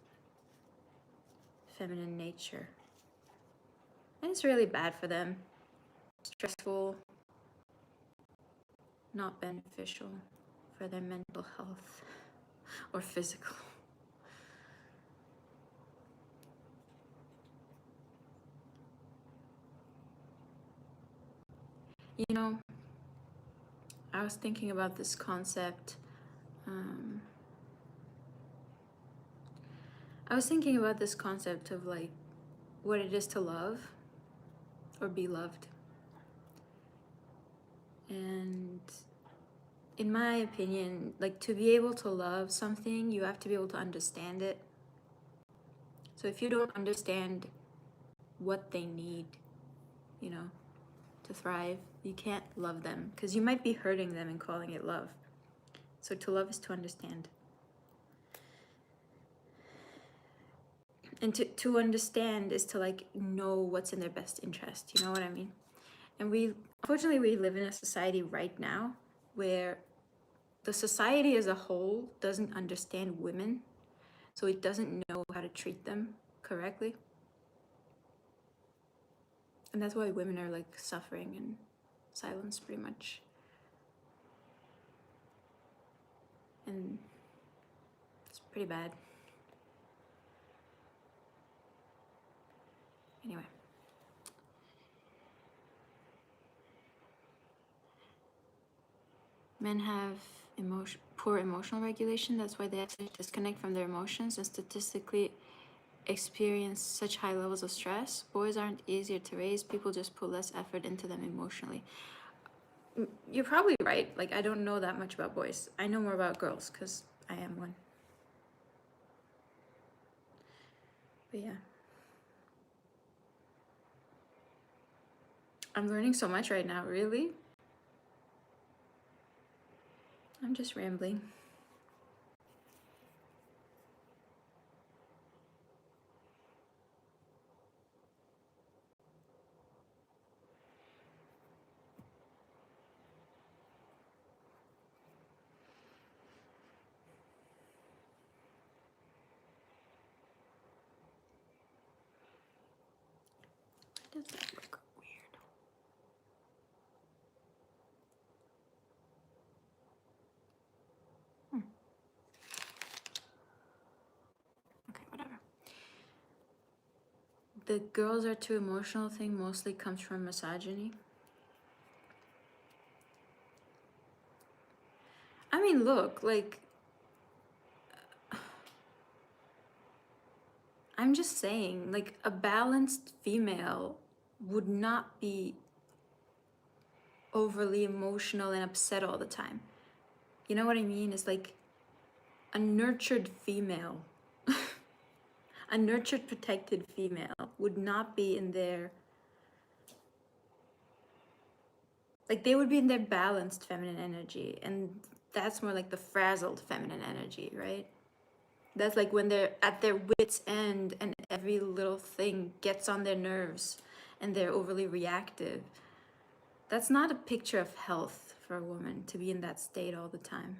feminine nature. And it's really bad for them. Stressful, not beneficial for their mental health or physical. You know, I was thinking about this concept. I was thinking about this concept of like what it is to love or be loved. And in my opinion, like to be able to love something, you have to be able to understand it. So if you don't understand what they need, you know, to thrive, you can't love them, because you might be hurting them and calling it love. So to love is to understand. And to understand is to like know what's in their best interest, you know what I mean? And unfortunately we live in a society right now where the society as a whole doesn't understand women, so it doesn't know how to treat them correctly. And that's why women are like suffering in silence pretty much. And it's pretty bad. Anyway. Men have poor emotional regulation. That's why they actually disconnect from their emotions and statistically experience such high levels of stress. Boys aren't easier to raise. People just put less effort into them emotionally. You're probably right. Like, I don't know that much about boys. I know more about girls because I am one. But yeah. I'm learning so much right now, really. I'm just rambling. Does that look weird? Okay, whatever. The girls are too emotional thing mostly comes from misogyny. I mean, look, like, I'm just saying, like, a balanced female would not be overly emotional and upset all the time. You know what I mean? It's like a nurtured female, a nurtured, protected female would not be in their, like, they would be in their balanced feminine energy. And that's more like the frazzled feminine energy, right? That's like when they're at their wits' end and every little thing gets on their nerves and they're overly reactive. That's not a picture of health for a woman to be in that state all the time.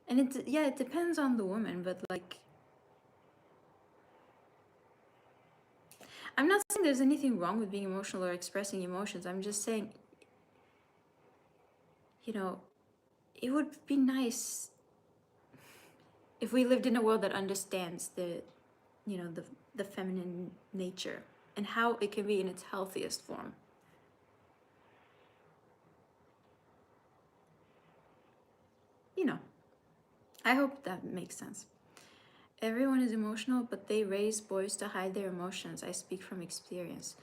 And it depends on the woman, but like, I'm not saying there's anything wrong with being emotional or expressing emotions. I'm just saying, you know, it would be nice if we lived in a world that understands the feminine nature and how it can be in its healthiest form. I hope that makes sense. Everyone is emotional, but they raise boys to hide their emotions. I speak from experience.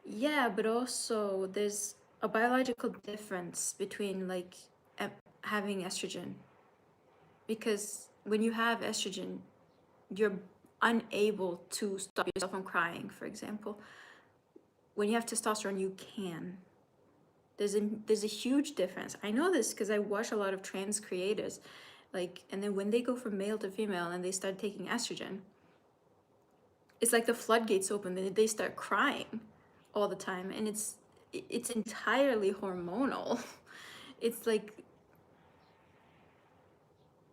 Yeah, but also there's a biological difference between like having estrogen, because when you have estrogen, you're unable to stop yourself from crying, for example. When you have testosterone, you can. There's a huge difference. I know this because I watch a lot of trans creators, like, and then when they go from male to female and they start taking estrogen, it's like the floodgates open and they start crying all the time, and it's entirely hormonal. It's like,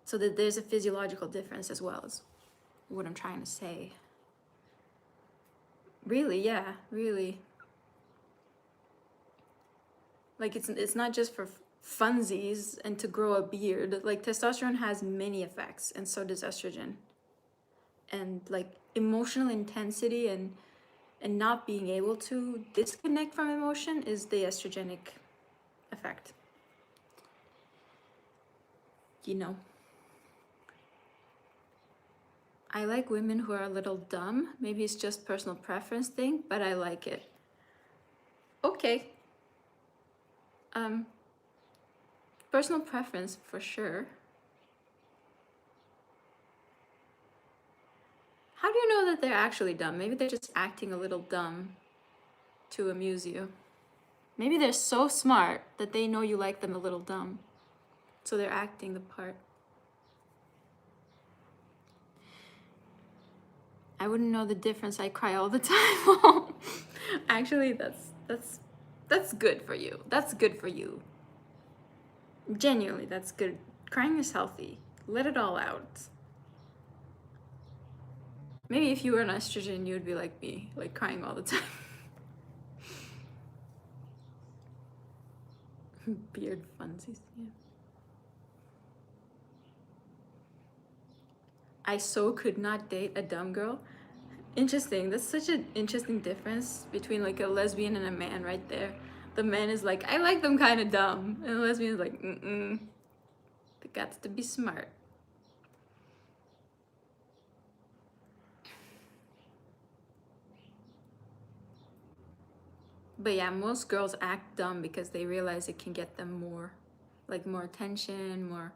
so that there's a physiological difference as well, is what I'm trying to say. Really, yeah, really. Like, it's not just for funsies and to grow a beard. Like, testosterone has many effects, and so does estrogen. And like emotional intensity and not being able to disconnect from emotion is the estrogenic effect. I like women who are a little dumb. Maybe it's just personal preference thing, but I like it. Okay. Personal preference for sure. How do you know that they're actually dumb? Maybe they're just acting a little dumb to amuse you. Maybe they're so smart that they know you like them a little dumb, so they're acting the part. I wouldn't know the difference. I cry all the time. Actually, that's good for you. That's good for you. Genuinely, that's good. Crying is healthy. Let it all out. Maybe if you were on estrogen, you would be like me, like crying all the time. Beard funsies, yeah. I so could not date a dumb girl. Interesting. That's such an interesting difference between like a lesbian and a man right there. The man is like, I like them kind of dumb. And the lesbian is like, they got to be smart. But yeah, most girls act dumb because they realize it can get them more attention, more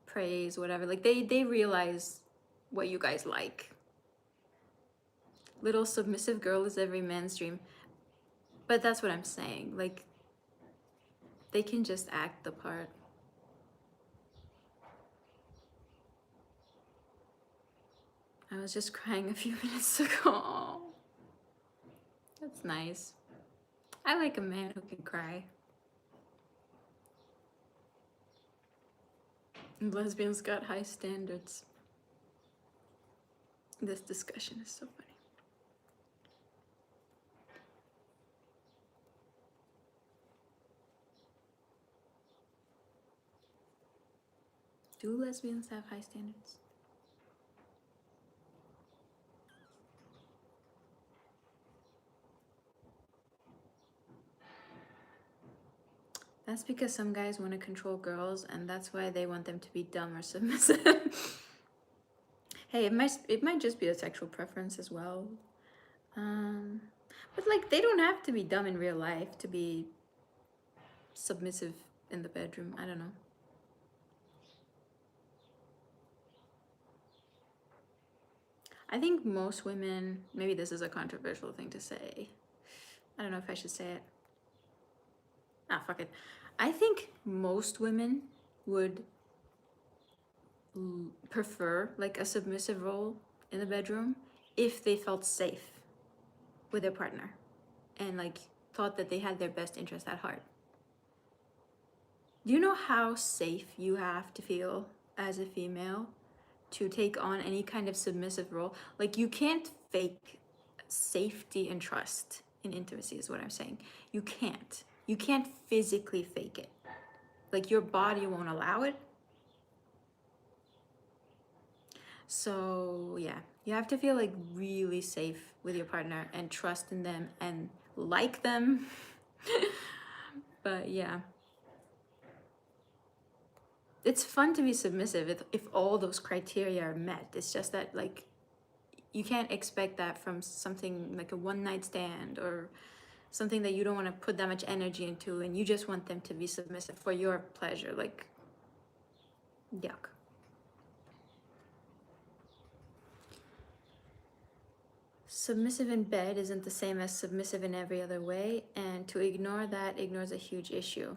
praise, whatever. Like they realize what you guys like. Little submissive girl is every man's dream. But that's what I'm saying. Like, they can just act the part. I was just crying a few minutes ago. That's nice. I like a man who can cry. And lesbians got high standards. This discussion is so funny. Do lesbians have high standards? That's because some guys want to control girls, and that's why they want them to be dumb or submissive. Hey, it might just be a sexual preference as well. But like, they don't have to be dumb in real life to be submissive in the bedroom. I don't know. I think most women, maybe this is a controversial thing to say. I don't know if I should say it. Fuck it. I think most women would prefer like a submissive role in the bedroom if they felt safe with their partner and like thought that they had their best interest at heart. Do you know how safe you have to feel as a female to take on any kind of submissive role? Like, you can't fake safety and trust in intimacy, is what I'm saying. You can't. You can't physically fake it. Like, your body won't allow it. So, yeah, you have to feel like really safe with your partner and trust in them and like them. But yeah. It's fun to be submissive if all those criteria are met. It's just that, like, you can't expect that from something like a one-night stand or something that you don't want to put that much energy into and you just want them to be submissive for your pleasure. Like, yuck. Submissive in bed isn't the same as submissive in every other way, and to ignore that ignores a huge issue.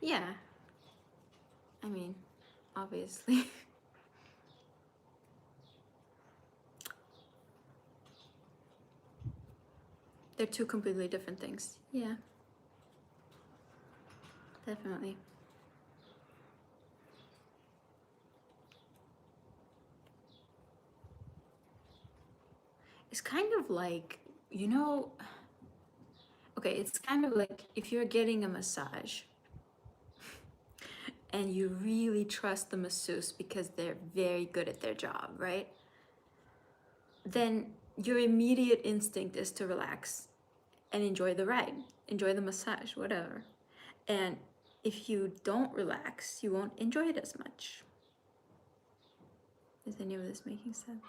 Yeah. I mean, obviously. They're two completely different things. Yeah. Definitely. It's kind of like, okay, it's kind of like if you're getting a massage and you really trust the masseuse because they're very good at their job, right? Then your immediate instinct is to relax and enjoy the ride, enjoy the massage, whatever. And if you don't relax, you won't enjoy it as much. Is any of this making sense?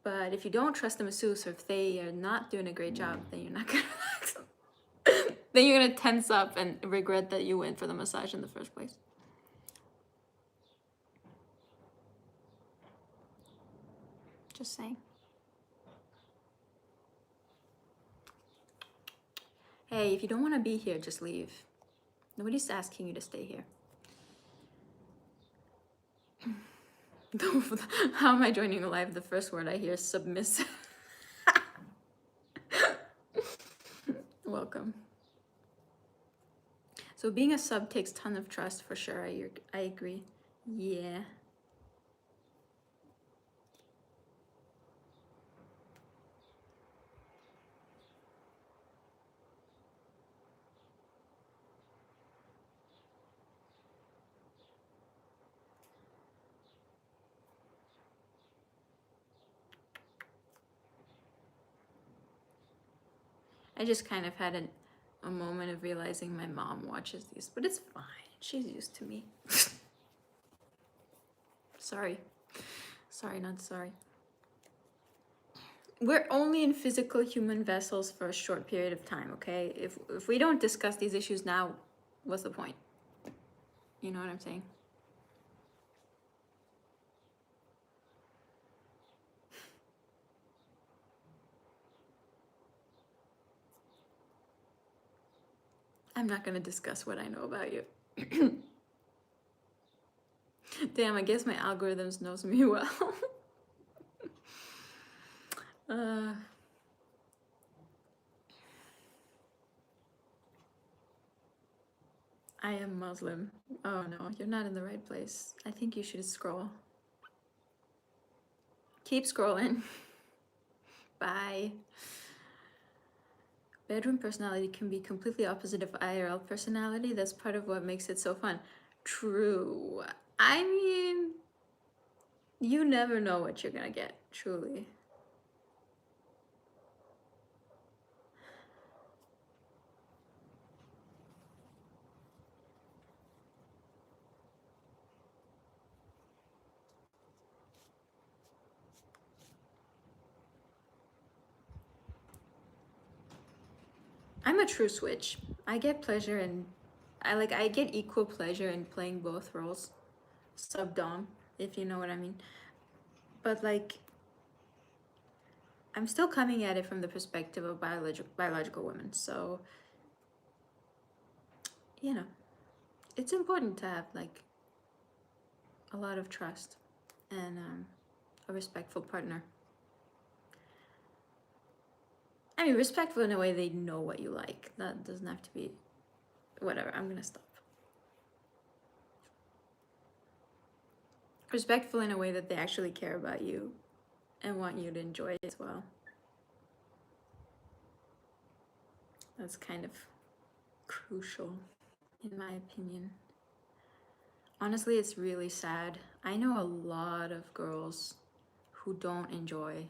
But if you don't trust the masseuse, or if they are not doing a great job, then you're not gonna relax. Then you're gonna tense up and regret that you went for the massage in the first place. Just saying. Hey, if you don't want to be here, just leave. Nobody's asking you to stay here. How am I joining you live? The first word I hear is submissive. Welcome. So being a sub takes a ton of trust for sure. I agree. Yeah. I just kind of had a moment of realizing my mom watches these, but it's fine. She's used to me. Sorry. Sorry, not sorry. We're only in physical human vessels for a short period of time, okay? If we don't discuss these issues now, what's the point? You know what I'm saying? I'm not gonna discuss what I know about you. Damn, I guess my algorithms knows me well. I am Muslim. Oh no, you're not in the right place. I think you should scroll. Keep scrolling. Bye. Bedroom personality can be completely opposite of IRL personality. That's part of what makes it so fun. True. I mean, you never know what you're gonna get, truly. I'm a true switch. I get pleasure and I get equal pleasure in playing both roles. Sub-dom, if you know what I mean. But like, I'm still coming at it from the perspective of biological women. So, it's important to have like a lot of trust and a respectful partner. I mean, respectful in a way they know what you like. That doesn't have to be whatever. I'm gonna stop. Respectful in a way that they actually care about you and want you to enjoy it as well. That's kind of crucial, in my opinion. Honestly, it's really sad. I know a lot of girls who don't enjoy,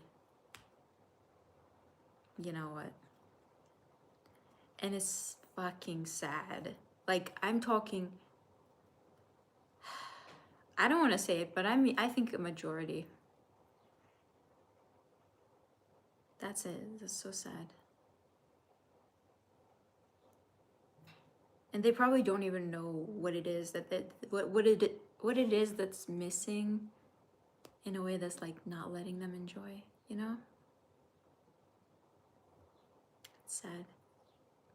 you know what? And it's fucking sad. Like, I'm talking, I don't want to say it, but I think a majority. That's it. That's so sad. And they probably don't even know what it is what it is that's missing in a way that's like not letting them enjoy, you know? It's sad.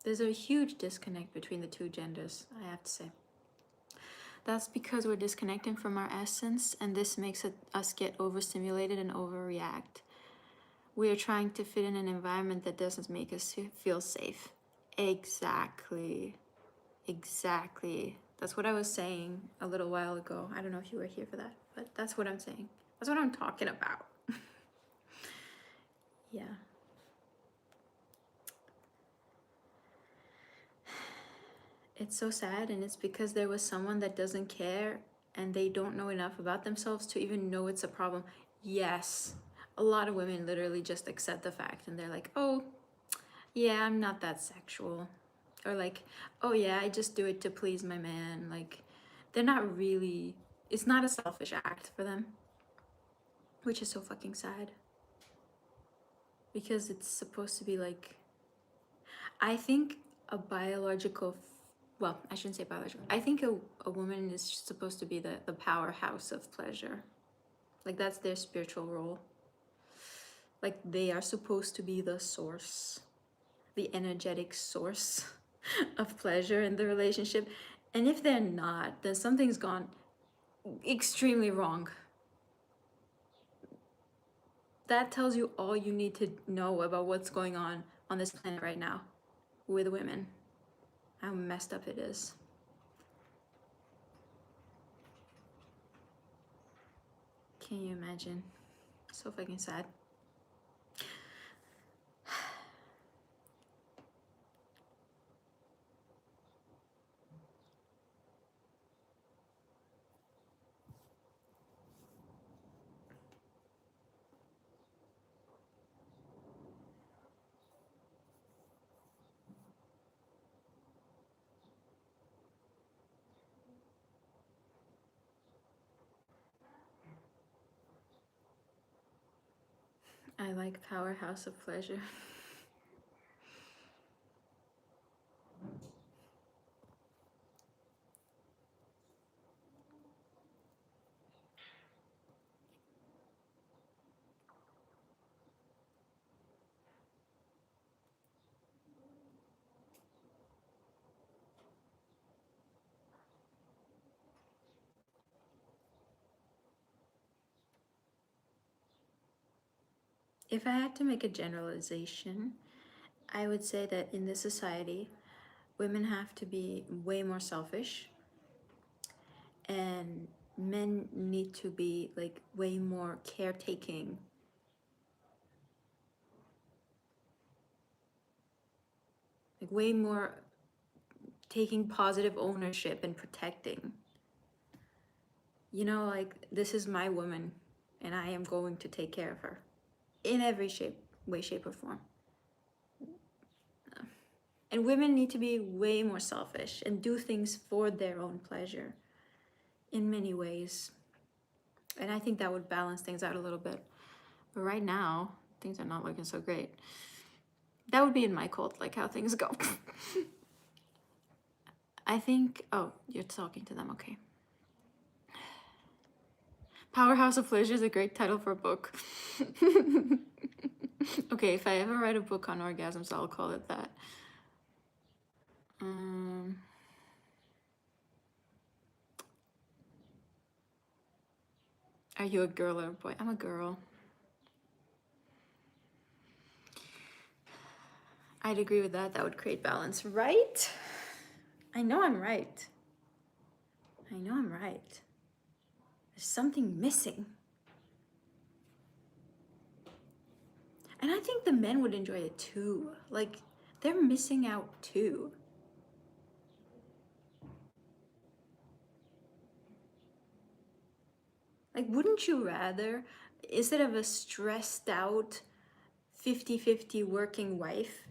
There's a huge disconnect between the two genders, I have to say. That's because we're disconnecting from our essence, and this makes us get overstimulated and overreact. We are trying to fit in an environment that doesn't make us feel safe. Exactly. Exactly. That's what I was saying a little while ago. I don't know if you were here for that, but that's what I'm saying. That's what I'm talking about. Yeah. It's so sad, and it's because there was someone that doesn't care and they don't know enough about themselves to even know it's a problem. Yes, a lot of women literally just accept the fact and they're like, oh, yeah, I'm not that sexual. Or like, oh yeah, I just do it to please my man. Like, they're not really, it's not a selfish act for them, which is so fucking sad. Because it's supposed to be like, I think a biological, well, I shouldn't say biological. I think a woman is supposed to be the powerhouse of pleasure. Like, that's their spiritual role. Like, they are supposed to be the source, the energetic source of pleasure in the relationship. And if they're not, then something's gone extremely wrong. That tells you all you need to know about what's going on this planet right now with women. How messed up it is. Can you imagine? So fucking sad. I like powerhouse of pleasure. If I had to make a generalization, I would say that in this society, women have to be way more selfish and men need to be like way more caretaking. Like way more taking positive ownership and protecting. You know, like, this is my woman and I am going to take care of her in every way, shape, or form. And women need to be way more selfish and do things for their own pleasure in many ways. And I think that would balance things out a little bit. But right now, things are not looking so great. That would be in my cult, like how things go. I think, oh, you're talking to them, okay. Powerhouse of Pleasure is a great title for a book. Okay, if I ever write a book on orgasms, I'll call it that. Are you a girl or a boy? I'm a girl. I'd agree with that. That would create balance, right? I know I'm right. I know I'm right. There's something missing. And I think the men would enjoy it too. Like, they're missing out too. Like, wouldn't you rather, instead of a stressed out 50-50 working wife,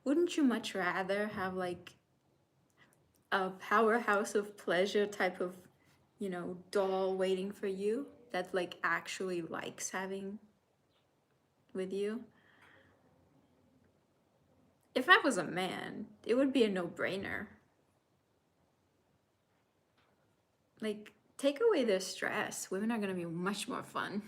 wouldn't you much rather have like a powerhouse of pleasure type of, doll waiting for you that like actually likes having with you? If I was a man, it would be a no-brainer. Like, take away their stress. Women are gonna be much more fun.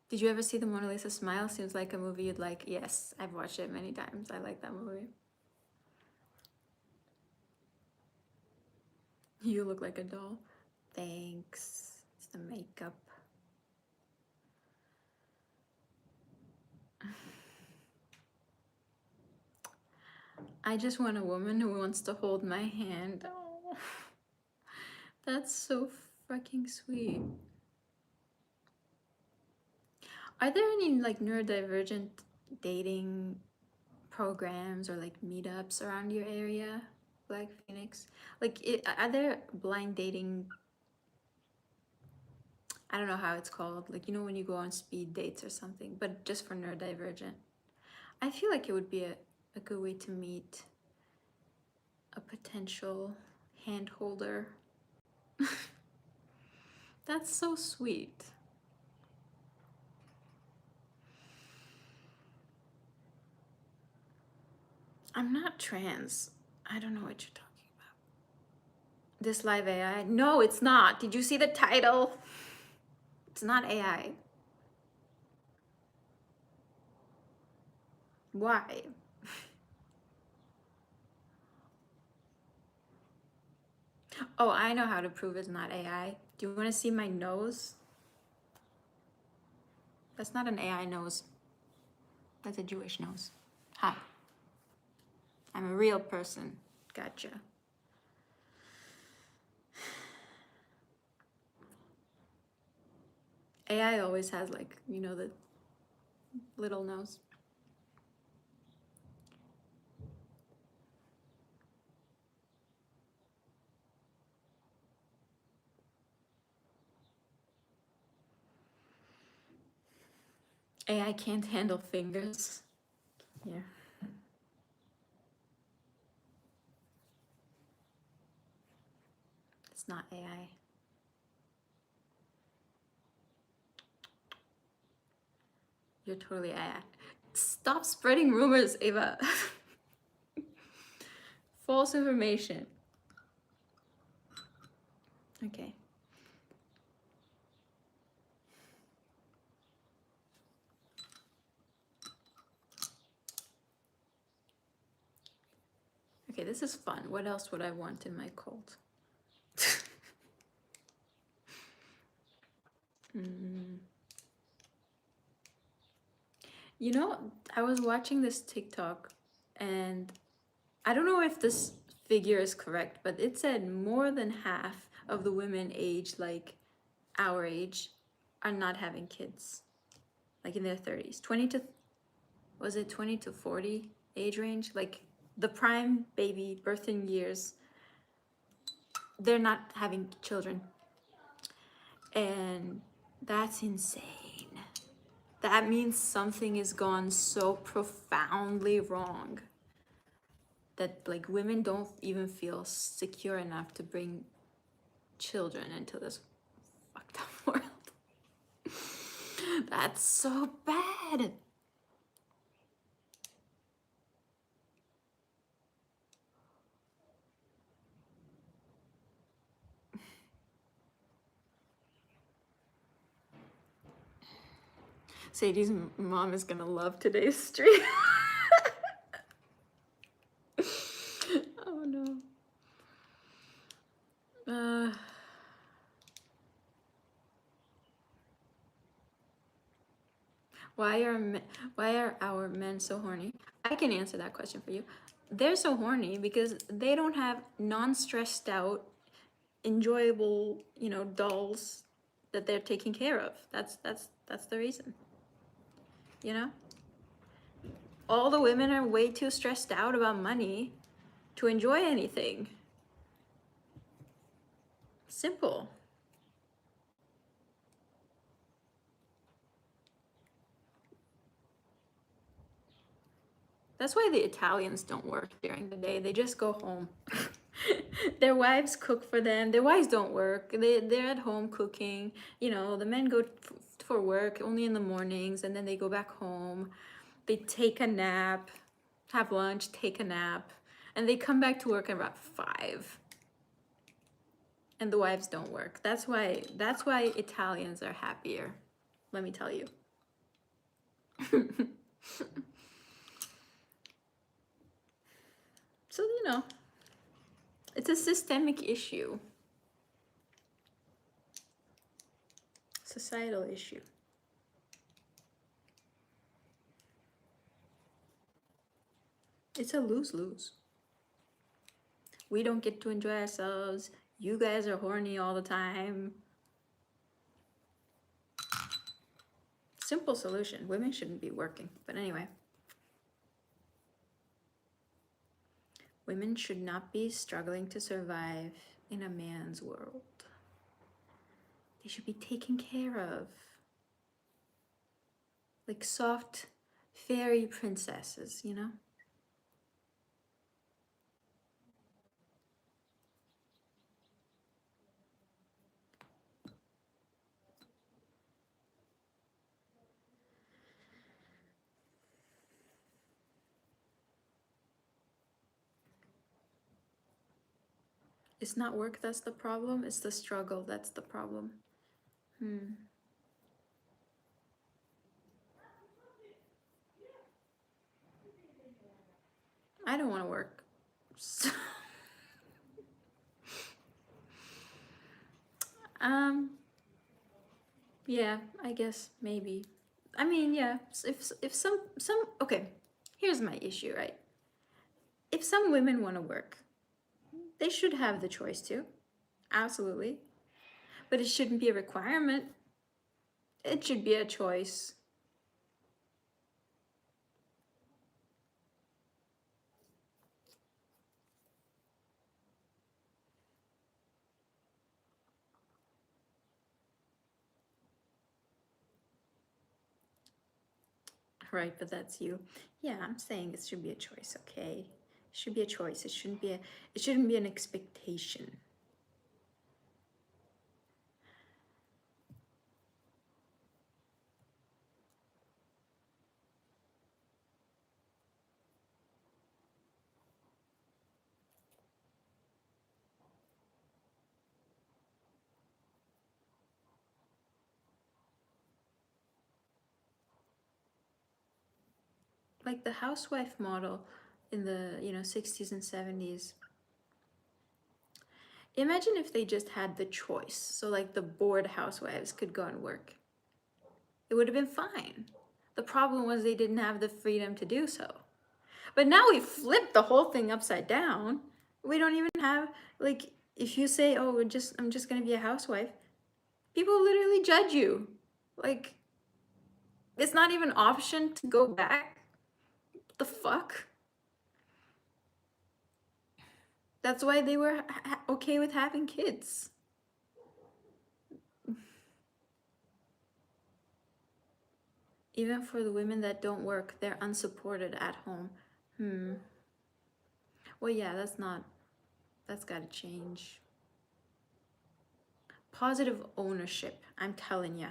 Did you ever see the Mona Lisa Smile? Seems like a movie you'd like. Yes, I've watched it many times. I like that movie. You look like a doll. Thanks. It's the makeup. I just want a woman who wants to hold my hand. Oh, that's so fucking sweet. Are there any like neurodivergent dating programs or like meetups around your area, Black Phoenix? Like, are there blind dating? I don't know how it's called. Like, when you go on speed dates or something, but just for neurodivergent. I feel like it would be a good way to meet a potential hand holder. That's so sweet. I'm not trans. I don't know what you're talking about. This live AI? No, it's not. Did you see the title? It's not AI. Why? Oh, I know how to prove it's not AI. Do you want to see my nose? That's not an AI nose. That's a Jewish nose. Hi. I'm a real person. Gotcha. AI always has like, the little nose. AI can't handle fingers. Yeah. It's not AI. You're totally AI. Stop spreading rumors, Ava. False information. Okay. Okay, this is fun. What else would I want in my cult? I was watching this TikTok and I don't know if this figure is correct, but it said more than half of the women aged like our age are not having kids, like in their 30s. 20 to 40 age range, like the prime baby birthing years, they're not having children. And that's insane. That means something has gone so profoundly wrong that like women don't even feel secure enough to bring children into this fucked up world. That's so bad. Sadie's mom is gonna love today's stream. Why are our men so horny? I can answer that question for you. They're so horny because they don't have non-stressed out, enjoyable, dolls that they're taking care of. That's the reason. You know? All the women are way too stressed out about money to enjoy anything. Simple. That's why the Italians don't work during the day. They just go home. Their wives cook for them. Their wives don't work. They're at home cooking. The men go for work only in the mornings, and then they go back home. They take a nap, have lunch, take a nap, and they come back to work at about 5. And the wives don't work. That's why Italians are happier. Let me tell you. So, it's a systemic issue. Societal issue. It's a lose-lose. We don't get to enjoy ourselves. You guys are horny all the time. Simple solution. Women shouldn't be working. But anyway. Women should not be struggling to survive in a man's world. They should be taken care of. Like soft fairy princesses, It's not work that's the problem, it's the struggle that's the problem. I don't want to work. So yeah, I guess maybe. I mean, yeah, if some okay, here's my issue, right? If some women want to work, they should have the choice to. Absolutely. But it shouldn't be a requirement. It should be a choice. Right, but that's you. Yeah, I'm saying it should be a choice, okay? It should be a choice. It shouldn't be an expectation. Like the housewife model in the 60s and 70s. Imagine if they just had the choice. So like the bored housewives could go and work. It would have been fine. The problem was they didn't have the freedom to do so. But now we flipped the whole thing upside down. We don't even have, like, if you say, oh, I'm just gonna be a housewife, people literally judge you. Like, it's not even an option to go back. What the fuck? That's why they were okay with having kids. Even for the women that don't work, they're unsupported at home. Well, yeah, that's gotta change. Positive ownership, I'm telling ya.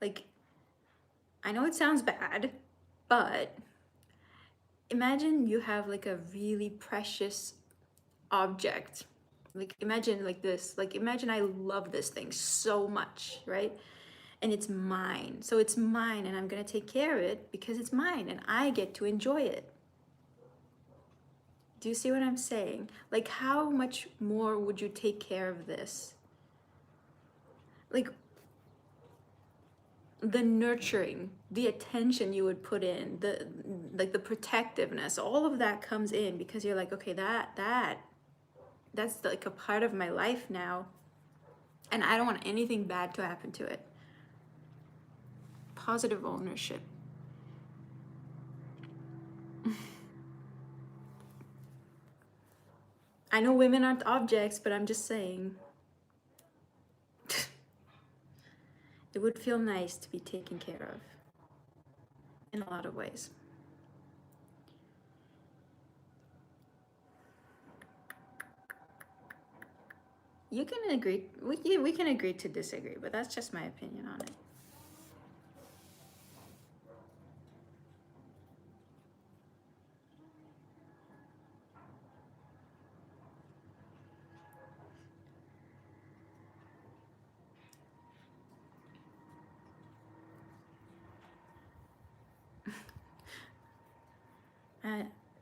Like, I know it sounds bad, but imagine you have like a really precious object. Like, imagine like this. Like, imagine I love this thing so much, right? And it's mine. So it's mine, and I'm gonna take care of it because it's mine and I get to enjoy it. Do you see what I'm saying? Like, how much more would you take care of this? Like, the nurturing, the attention you would put in, the like the protectiveness, all of that comes in because you're like, okay, that's like a part of my life now, and I don't want anything bad to happen to it. Positive ownership. I know women aren't objects, but I'm just saying. It would feel nice to be taken care of in a lot of ways. You can agree, we can agree to disagree, but that's just my opinion on it.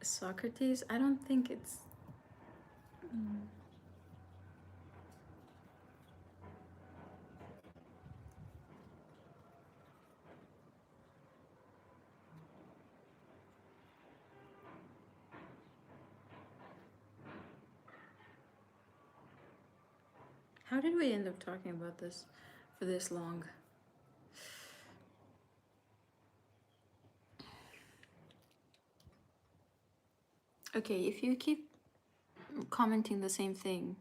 Socrates, I don't think it's... How did we end up talking about this for this long? Okay, if you keep commenting the same thing,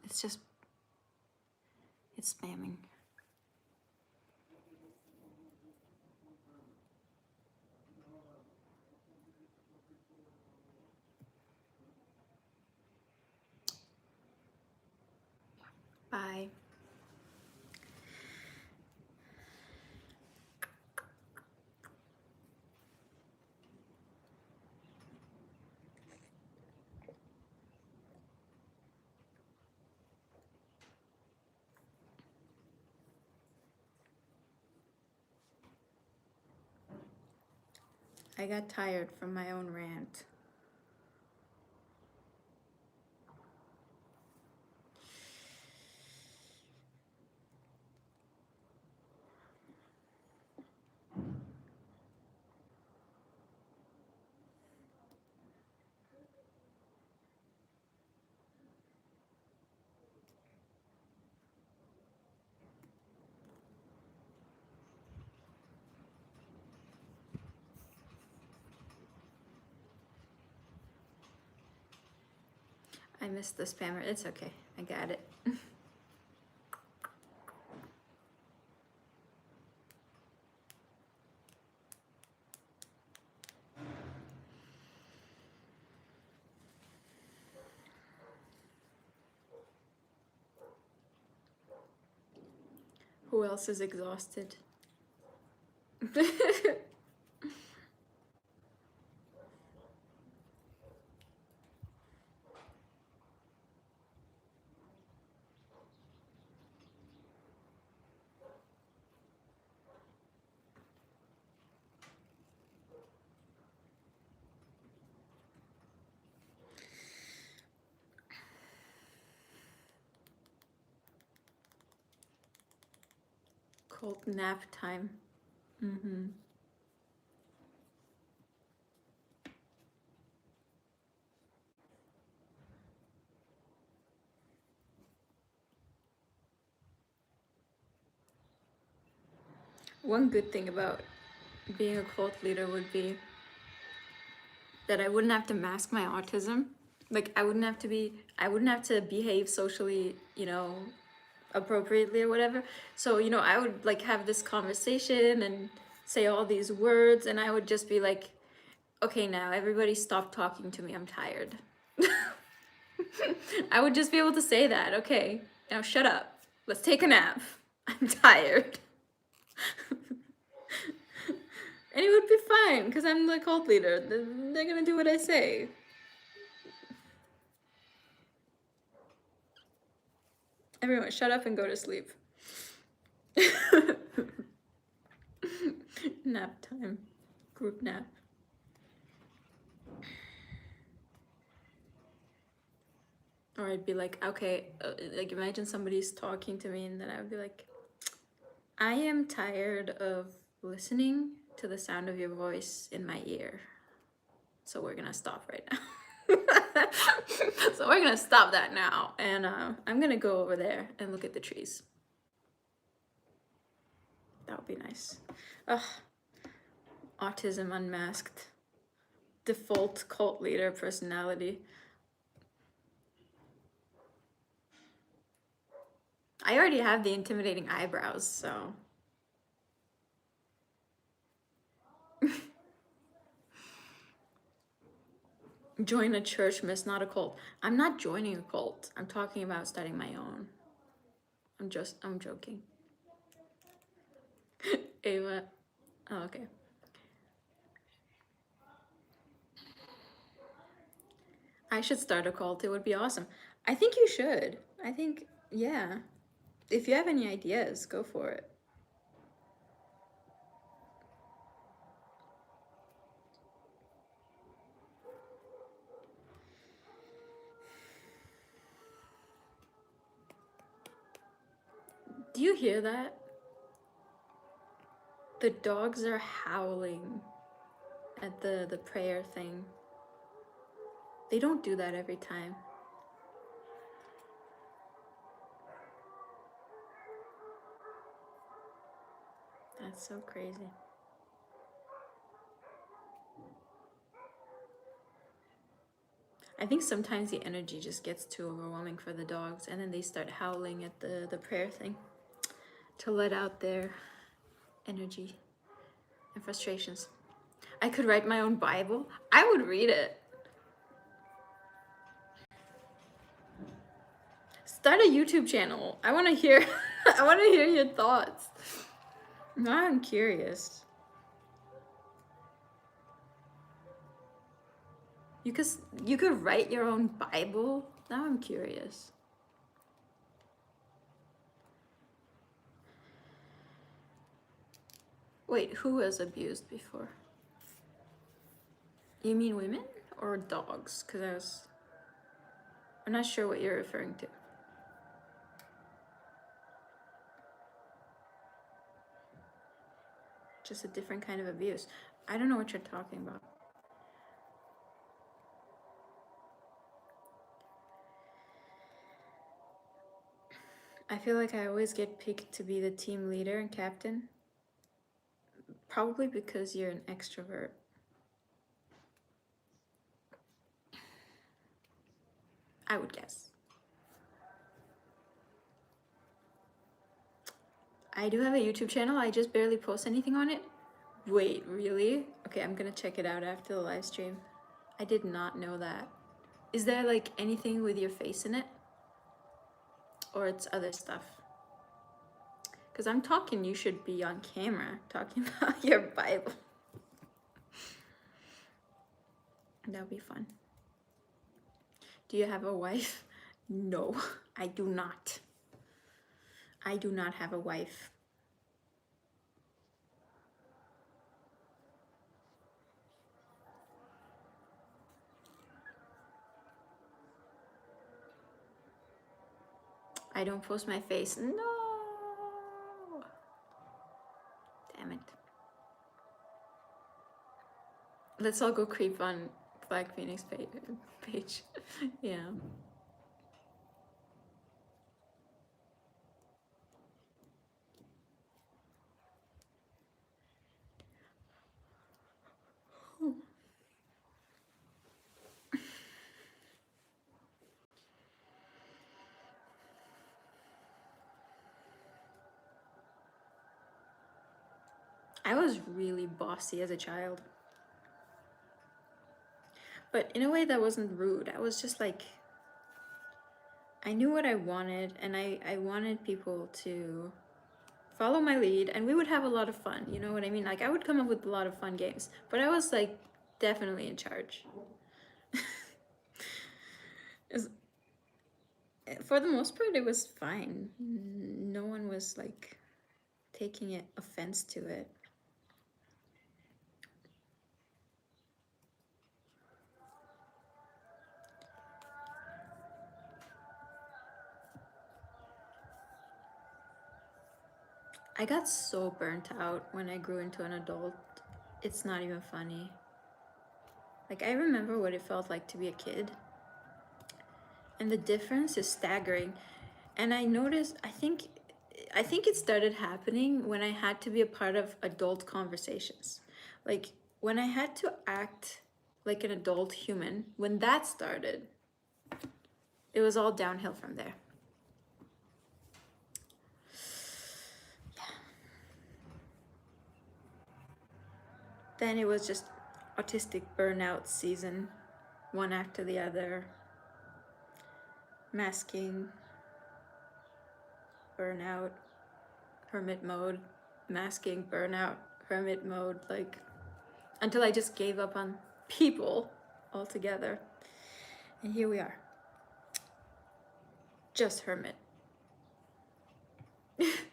it's spamming. Bye. I got tired from my own rant. I missed the spammer. It's okay. I got it. Who else is exhausted? Cold nap time. Mm-hmm. One good thing about being a cult leader would be that I wouldn't have to mask my autism. Like I wouldn't have to behave socially, appropriately or whatever. So, I would like have this conversation and say all these words, and I would just be like, okay, now everybody stop talking to me, I'm tired. I would just be able to say that, okay, now shut up, let's take a nap, I'm tired. And it would be fine, because I'm the cult leader. They're gonna do what I say. Everyone, shut up and go to sleep. Nap time. Group nap. Or I'd be like, okay, like imagine somebody's talking to me and then I would be like, I am tired of listening to the sound of your voice in my ear. So we're gonna stop right now. So we're gonna stop that now. And I'm gonna go over there and look at the trees. That would be nice. Ugh. Autism unmasked. Default cult leader personality. I already have the intimidating eyebrows, so. Join a church, miss, not a cult. I'm not joining a cult. I'm talking about starting my own. I'm joking. Ava, oh, okay. I should start a cult. It would be awesome. I think you should. I think, yeah. If you have any ideas, go for it. Do you hear that? The dogs are howling at the prayer thing. They don't do that every time. That's so crazy. I think sometimes the energy just gets too overwhelming for the dogs, and then they start howling at the prayer thing to let out their energy and frustrations. I could write my own Bible. I would read it. Start a YouTube channel. I want to hear I want to hear your thoughts. Now I'm curious. You could write your own Bible? Now I'm curious. Wait, who was abused before? You mean women or dogs? Because I'm not sure what you're referring to. Just a different kind of abuse. I don't know what you're talking about. I feel like I always get picked to be the team leader and captain. Probably because you're an extrovert. I would guess. I do have a YouTube channel. I just barely post anything on it. Wait, really? Okay, I'm gonna check it out after the live stream. I did not know that. Is there like anything with your face in it? Or it's other stuff? Because I'm talking, you should be on camera talking about your Bible. That would be fun. Do you have a wife? No, I do not. I do not have a wife. I don't post my face. No. Damn it. Let's all go creep on Flag Phoenix page. Yeah. I was really bossy as a child. But in a way that wasn't rude. I was just like, I knew what I wanted, and I wanted people to follow my lead, and we would have a lot of fun. You know what I mean? Like, I would come up with a lot of fun games, but I was like definitely in charge. For the most part, it was fine. No one was like taking it offense to it. I got so burnt out when I grew into an adult. It's not even funny. Like, I remember what it felt like to be a kid, and the difference is staggering. And I noticed, I think it started happening when I had to be a part of adult conversations. Like, when I had to act like an adult human, when that started, it was all downhill from there. Then it was just autistic burnout season, one after the other. Masking, burnout, hermit mode, masking, burnout, hermit mode, like, until I just gave up on people altogether. And here we are. Just hermit.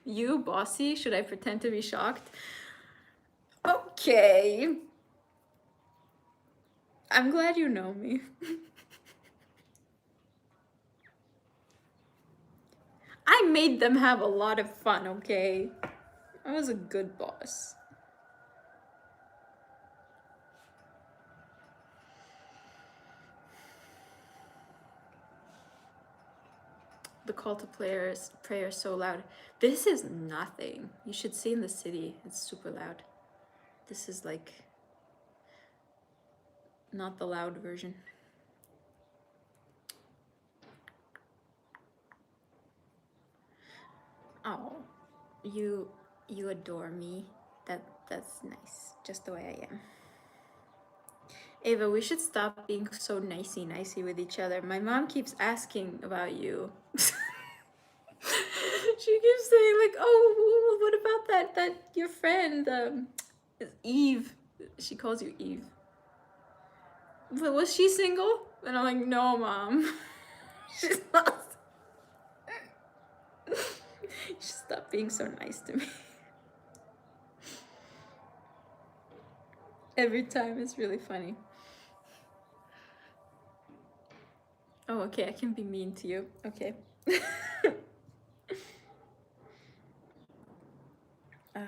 You, bossy? Should I pretend to be shocked? Okay. I'm glad you know me. I made them have a lot of fun, okay? I was a good boss. The call to prayer is so loud. This is nothing. You should see in the city. It's super loud. This is like not the loud version. Oh, you adore me. That's nice. Just the way I am. Ava, we should stop being so nicey with each other. My mom keeps asking about you. She keeps saying like, "Oh, what about that your friend Eve?" She calls you Eve. But was she single? And I'm like, "No, mom, she's not." Stop being so nice to me. Every time it's really funny. Oh, okay, I can be mean to you. Okay. uh,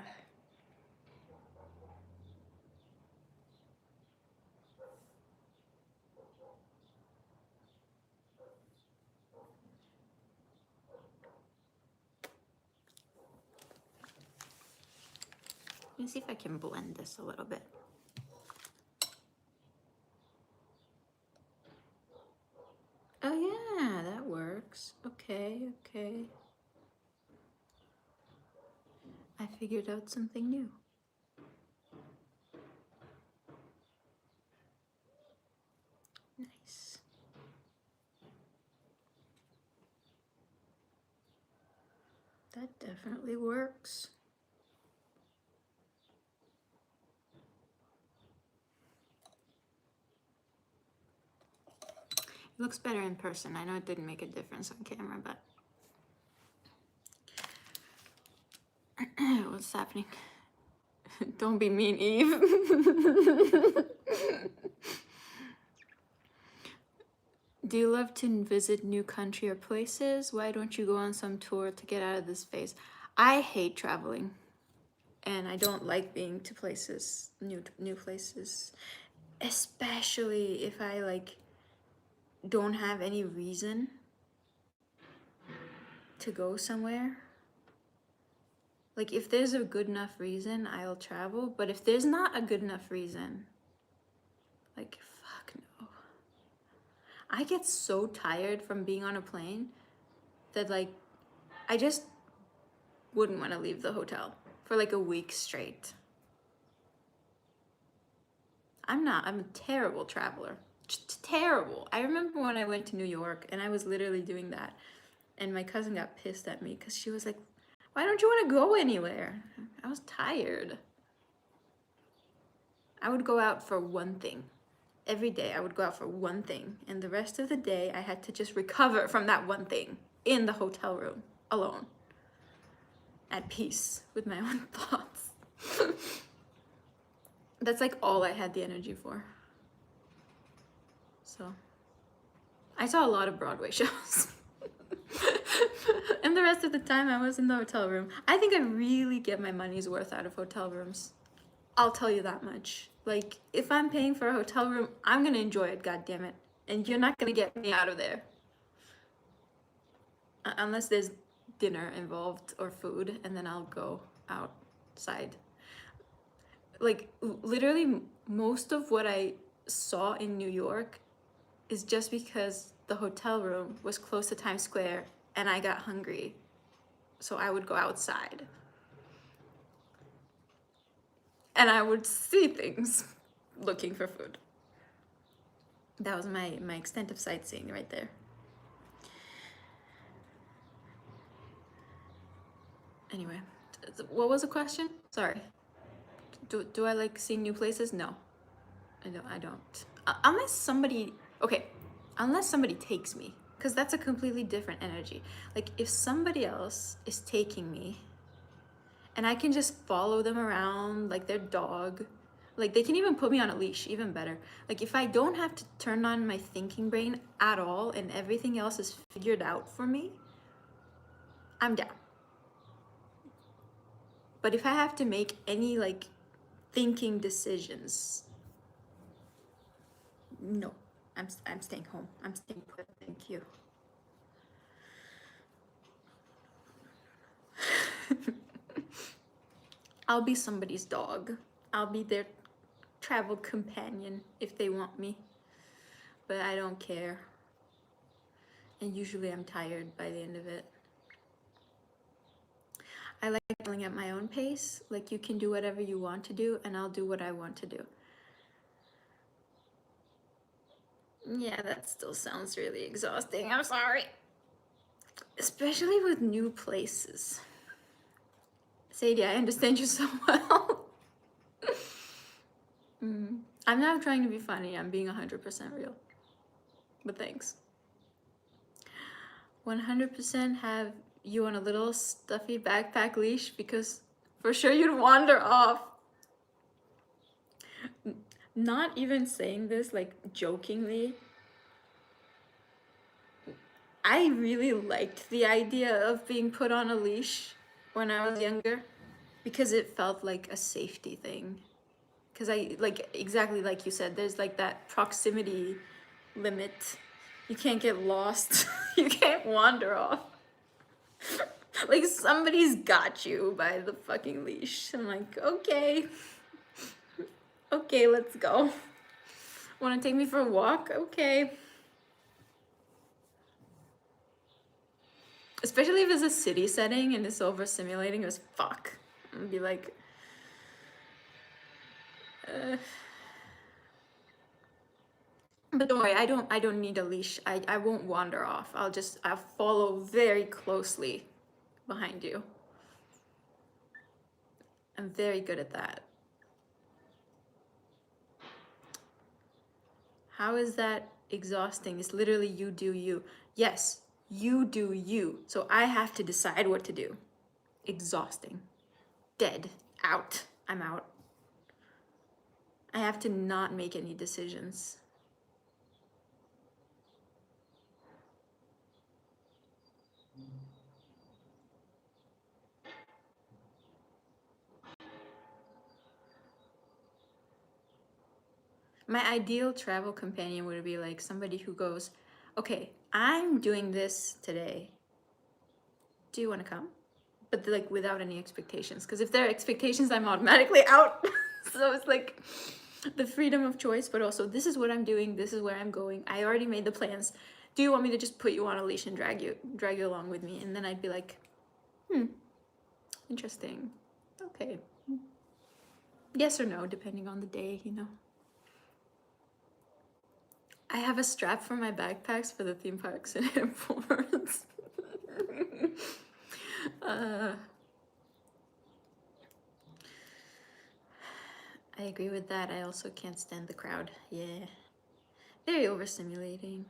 Let me see if I can blend this a little bit. Oh yeah, that works. Okay. I figured out something new. Nice. That definitely works. It looks better in person. I know it didn't make a difference on camera, but what's happening? Don't be mean, Eve. Do you love to visit new country or places? Why don't you go on some tour to get out of this phase? I hate traveling, and I don't like being to places, new places, especially if I like don't have any reason to go somewhere. Like, if there's a good enough reason, I'll travel, but if there's not a good enough reason, like, fuck no. I get so tired from being on a plane that, like, I just wouldn't want to leave the hotel for like a week straight. I'm a terrible traveler. Just terrible. I remember when I went to New York and I was literally doing that, and my cousin got pissed at me because she was like, "Why don't you want to go anywhere?" I was tired. I would go out for one thing. Every day I would go out for one thing, and the rest of the day I had to just recover from that one thing in the hotel room alone, at peace with my own thoughts. That's like all I had the energy for. So I saw a lot of Broadway shows. And the rest of the time I was in the hotel room. I think I really get my money's worth out of hotel rooms. I'll tell you that much. Like, if I'm paying for a hotel room, I'm gonna enjoy it, goddammit. And you're not gonna get me out of there. Unless there's dinner involved or food, and then I'll go outside. Like, literally, most of what I saw in New York is just because the hotel room was close to Times Square and I got hungry. So I would go outside. And I would see things looking for food. That was my extent of sightseeing right there. Anyway, what was the question? Sorry. Do I like seeing new places? No, I don't. Unless somebody, okay, unless somebody takes me, because that's a completely different energy. Like, if somebody else is taking me and I can just follow them around like their dog, like they can even put me on a leash, even better. Like, if I don't have to turn on my thinking brain at all and everything else is figured out for me, I'm down. But if I have to make any like thinking decisions, no, I'm staying home. I'm staying put. Thank you. I'll be somebody's dog. I'll be their travel companion if they want me. But I don't care. And usually I'm tired by the end of it. I like traveling at my own pace. Like, you can do whatever you want to do and I'll do what I want to do. Yeah, that still sounds really exhausting. I'm sorry. Especially with new places. Sadie, I understand you so well. I'm not trying to be funny. I'm being 100% real. But thanks. 100% have you on a little stuffy backpack leash, because for sure you'd wander off. Not even saying this like jokingly. I really liked the idea of being put on a leash when I was younger, because it felt like a safety thing. Because I, like, exactly like you said, there's like that proximity limit. You can't get lost. You can't wander off. Like, somebody's got you by the fucking leash. I'm like, okay. Okay, let's go. Want to take me for a walk? Okay. Especially if it's a city setting and it's overstimulating as fuck. I'd be like, but don't worry, I don't need a leash. I won't wander off. I'll follow very closely behind you. I'm very good at that. How is that exhausting? It's literally you do you. Yes, you do you. So I have to decide what to do. Exhausting. Dead. Out. I'm out. I have to not make any decisions. My ideal travel companion would be like somebody who goes, okay, I'm doing this today. Do you want to come? But like without any expectations. Because if there are expectations, I'm automatically out. So it's like the freedom of choice, but also this is what I'm doing, this is where I'm going. I already made the plans. Do you want me to just put you on a leash and drag you along with me? And then I'd be like, interesting. Okay. Yes or no, depending on the day, you know. I have a strap for my backpacks for the theme parks and airports. I agree with that. I also can't stand the crowd. Yeah. Very overstimulating.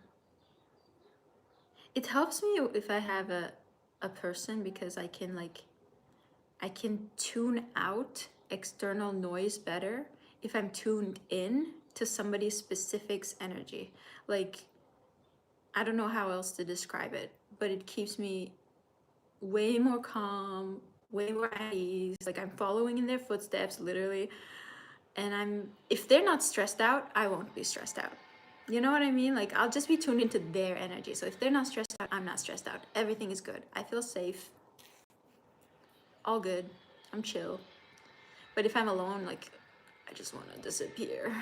It helps me if I have a person, because I can tune out external noise better if I'm tuned in to somebody's specific's energy. Like, I don't know how else to describe it, but it keeps me way more calm, way more at ease. Like I'm following in their footsteps, literally. And if they're not stressed out, I won't be stressed out. You know what I mean? Like I'll just be tuned into their energy. So if they're not stressed out, I'm not stressed out. Everything is good. I feel safe. All good. I'm chill. But if I'm alone, like I just want to disappear.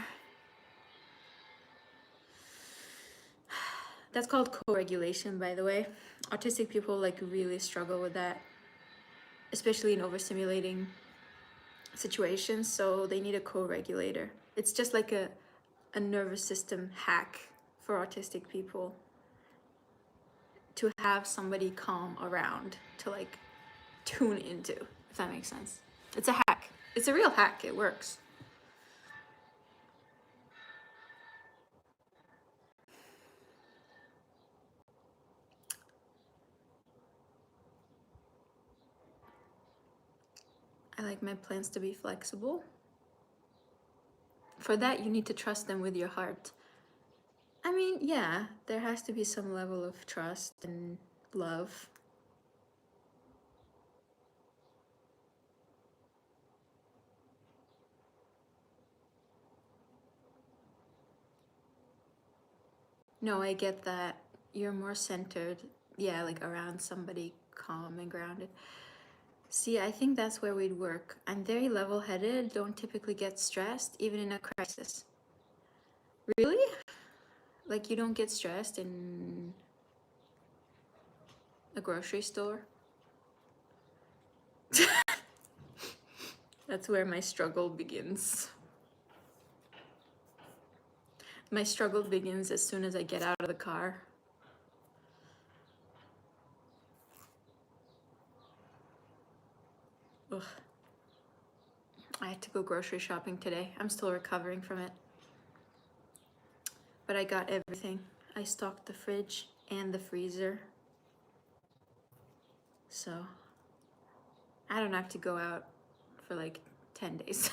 That's called co-regulation, by the way. Autistic people like really struggle with that, especially in overstimulating situations. So they need a co-regulator. It's just like a nervous system hack for autistic people to have somebody calm around to like tune into, if that makes sense. It's a hack. It's a real hack. It works. I like my plans to be flexible. For that, you need to trust them with your heart. I mean, yeah, there has to be some level of trust and love. No, I get that. You're more centered, yeah, like around somebody calm and grounded. See, I think that's where we'd work. I'm very level-headed, don't typically get stressed, even in a crisis. Really? Like you don't get stressed in a grocery store? That's where my struggle begins. My struggle begins as soon as I get out of the car. Ugh. I had to go grocery shopping today. I'm still recovering from it. But I got everything. I stocked the fridge and the freezer. So I don't have to go out for like 10 days.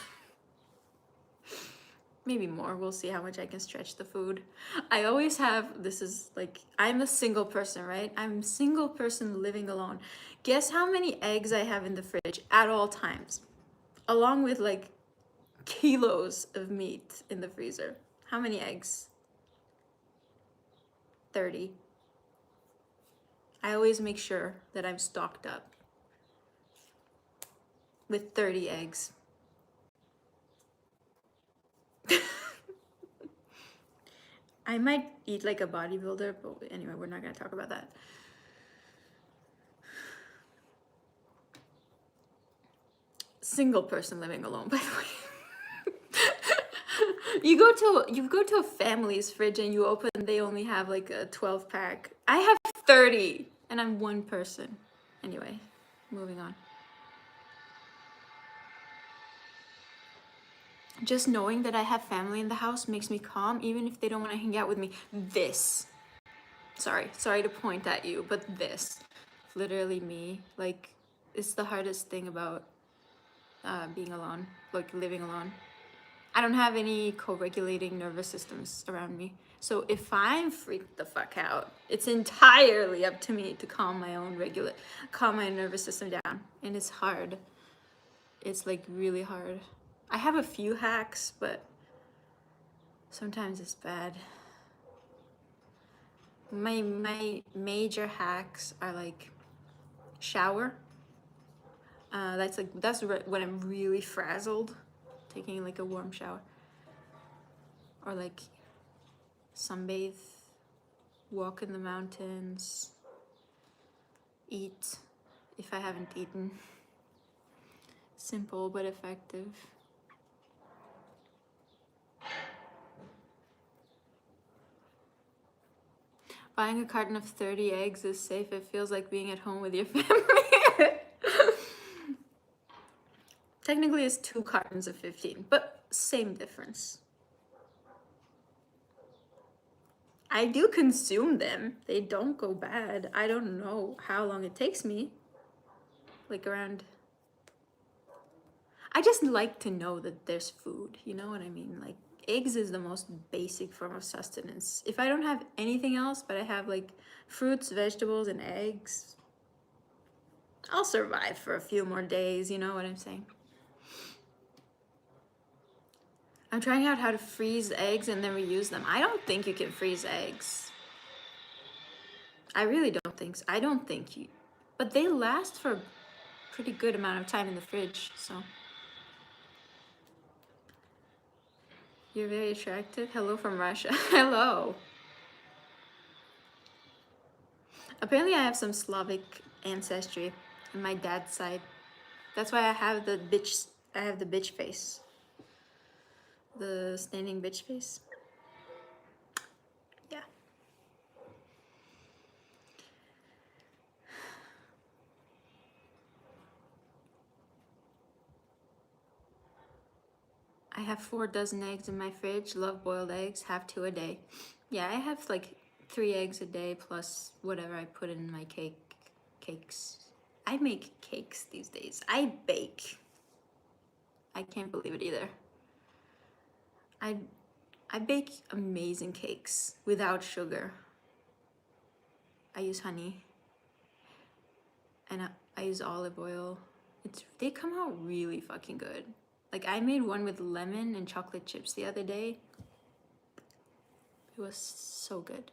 Maybe more. We'll see how much I can stretch the food. I always have, this is like, I'm a single person, right? I'm a single person living alone. Guess how many eggs I have in the fridge at all times? Along with like kilos of meat in the freezer. How many eggs? 30. I always make sure that I'm stocked up with 30 eggs. I might eat like a bodybuilder, but anyway, we're not gonna talk about that. Single person living alone, by the way. You go to a family's fridge and you open, they only have like a 12 pack. I have 30 and I'm one person. Anyway, moving on. Just knowing that I have family in the house makes me calm, even if they don't want to hang out with me. Sorry to point at you, but this, literally me, like, it's the hardest thing about being alone, like living alone. I don't have any co-regulating nervous systems around me. So if I'm freaked the fuck out, it's entirely up to me to calm my nervous system down. And it's hard. It's like really hard. I have a few hacks, but sometimes it's bad. My major hacks are like shower. That's when I'm really frazzled, taking like a warm shower. Or like sunbathe, walk in the mountains, eat if I haven't eaten. Simple but effective. Buying a carton of 30 eggs is safe. It feels like being at home with your family. Technically it's 2 cartons of 15, but same difference. I do consume them. They don't go bad. I don't know how long it takes me. Like around... I just like to know that there's food, you know what I mean? Like, eggs is the most basic form of sustenance. If I don't have anything else, but I have like fruits, vegetables, and eggs, I'll survive for a few more days, you know what I'm saying? I'm trying out how to freeze eggs and then reuse them. I don't think you can freeze eggs. I really don't think so. I don't think you, but they last for a pretty good amount of time in the fridge, so. You're very attractive. Hello from Russia. Hello. Apparently I have some Slavic ancestry on my dad's side. That's why I have the bitch face. The standing bitch face. Yeah. I have 4 dozen eggs in my fridge. Love boiled eggs. Have 2 a day. Yeah, I have like 3 eggs a day plus whatever I put in my cakes. I make cakes these days. I bake. I can't believe it either. I bake amazing cakes without sugar. I use honey and I use olive oil. They come out really fucking good. Like I made one with lemon and chocolate chips the other day. It was so good.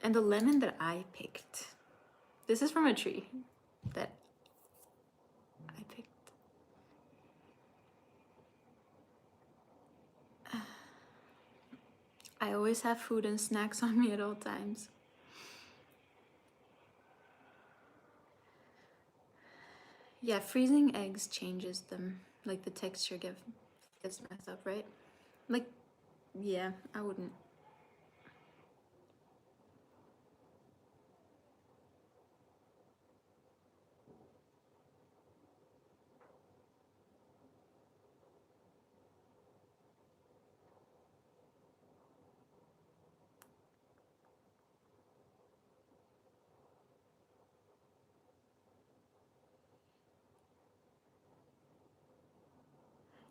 And the lemon that I picked, this is from a tree that I picked. I always have food and snacks on me at all times. Yeah, freezing eggs changes them. Like the texture gets messed up, right? Like, yeah, I wouldn't.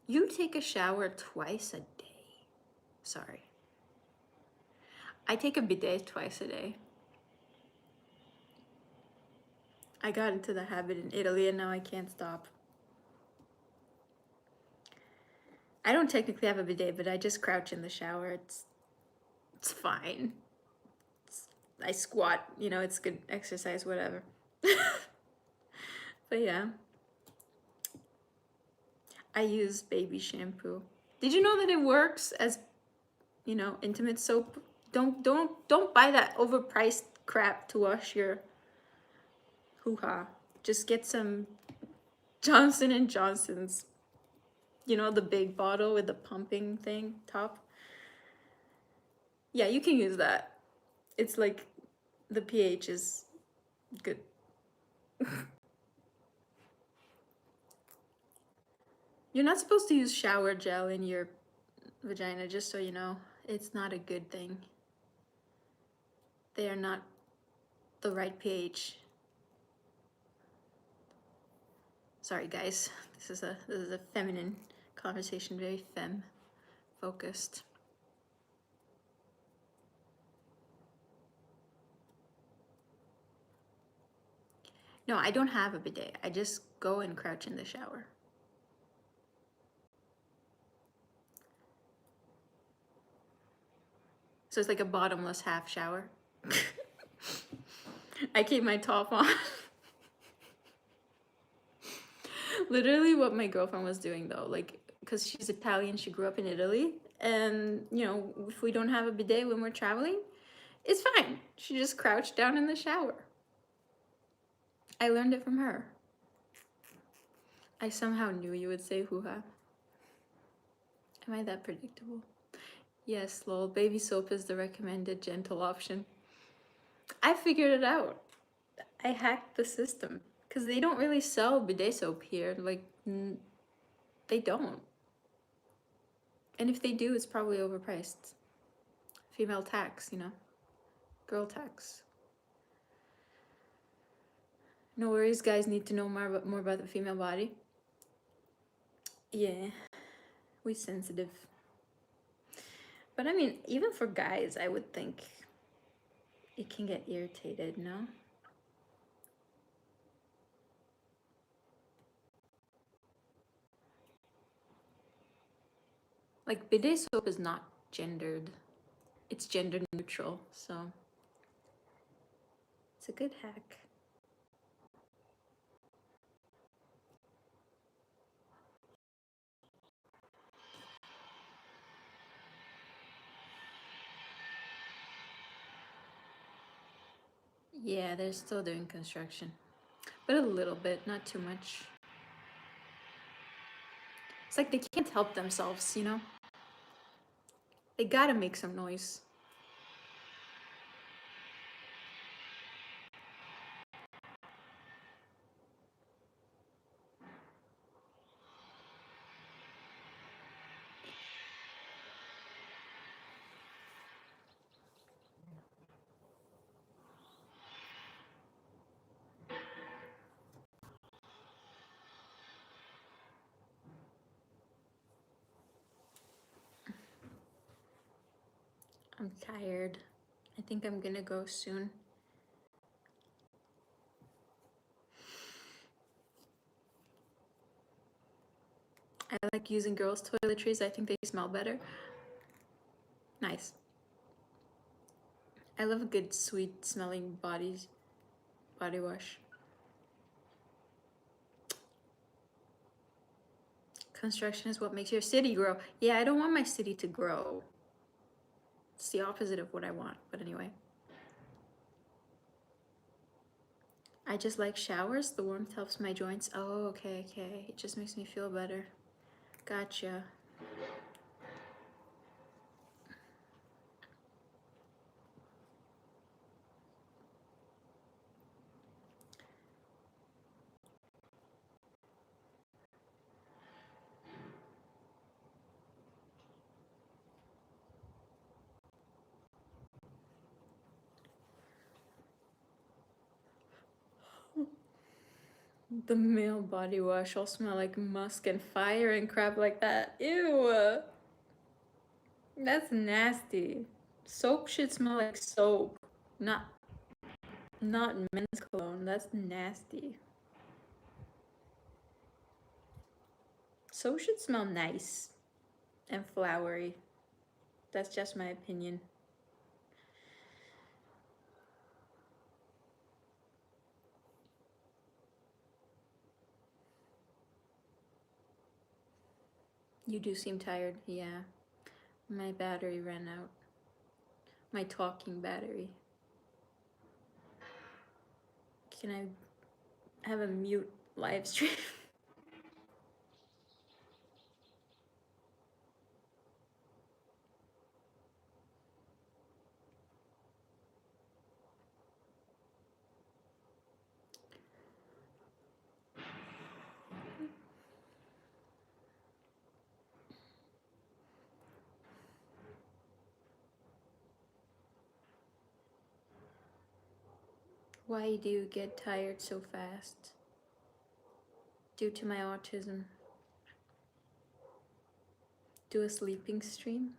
You take a shower twice a day. Sorry. I take a bidet twice a day. I got into the habit in Italy and now I can't stop. I don't technically have a bidet, but I just crouch in the shower. It's fine. I squat, you know, it's good exercise, whatever. But yeah. I use baby shampoo. Did you know that it works as, you know, intimate soap? Don't buy that overpriced crap to wash your hoo-ha. Just get some Johnson and Johnson's, you know, the big bottle with the pumping thing top. Yeah, you can use that. It's like the pH is good. You're not supposed to use shower gel in your vagina, just so you know. It's not a good thing. They are not the right pH. Sorry guys, this is a feminine conversation, very femme focused. No, I don't have a bidet. I just go and crouch in the shower. So it's like a bottomless half shower. I keep my top on. Literally what my girlfriend was doing though, like, because she's Italian, she grew up in Italy, and you know, if we don't have a bidet when we're traveling, it's fine. She just crouched down in the shower. I learned it from her. I somehow knew you would say hoo-ha. Am I that predictable? Yes, lol. Baby soap is the recommended gentle option. I figured it out. I hacked the system. Because they don't really sell bidet soap here. Like, they don't. And if they do, it's probably overpriced. Female tax, you know? Girl tax. No worries, guys. Need to know more about the female body. Yeah. We sensitive. But I mean, even for guys, I would think it can get irritated, no? Like bidet soap is not gendered. It's gender neutral, so it's a good hack. Yeah, they're still doing construction, but a little bit, not too much. It's like they can't help themselves, you know? They gotta make some noise. I'm tired. I think I'm gonna go soon. I like using girls' toiletries. I think they smell better. Nice. I love a good sweet smelling body wash. Construction is what makes your city grow. Yeah, I don't want my city to grow. It's the opposite of what I want, but anyway. I just like showers. The warmth helps my joints. Oh, okay. It just makes me feel better. Gotcha. The male body wash all smell like musk and fire and crap like that. Ew. That's nasty. Soap should smell like soap, not men's cologne. That's nasty. Soap should smell nice and flowery. That's just my opinion. You do seem tired. Yeah. My battery ran out. My talking battery. Can I have a mute live stream? Why do you get tired so fast? Due to my autism. Do a sleeping stream?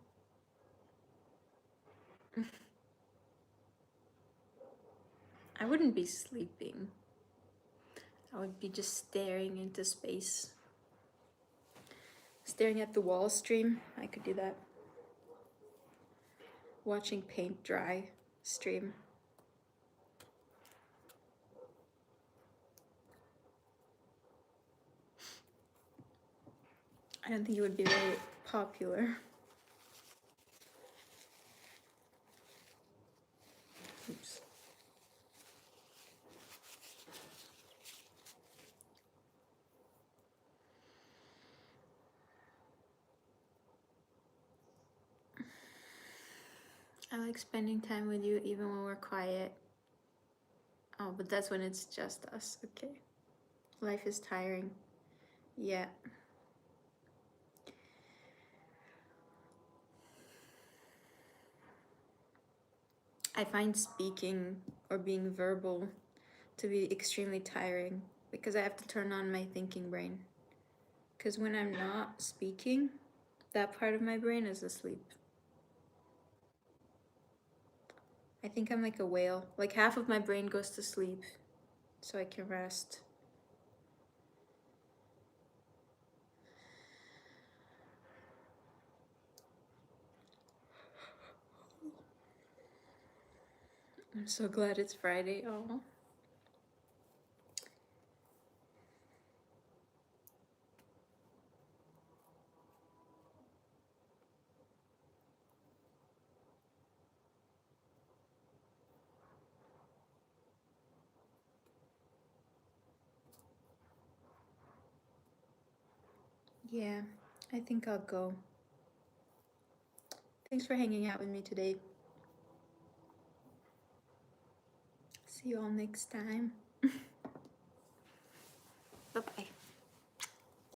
I wouldn't be sleeping. I would be just staring into space. Staring at the wall stream. I could do that. Watching paint dry stream. I don't think it would be very popular. Oops. I like spending time with you even when we're quiet. Oh, but that's when it's just us. Okay. Life is tiring. Yeah. I find speaking or being verbal to be extremely tiring because I have to turn on my thinking brain. Because when I'm not speaking, that part of my brain is asleep. I think I'm like a whale. Like half of my brain goes to sleep so I can rest. I'm so glad it's Friday. Oh. Yeah, I think I'll go. Thanks for hanging out with me today. See you all next time. Bye-bye.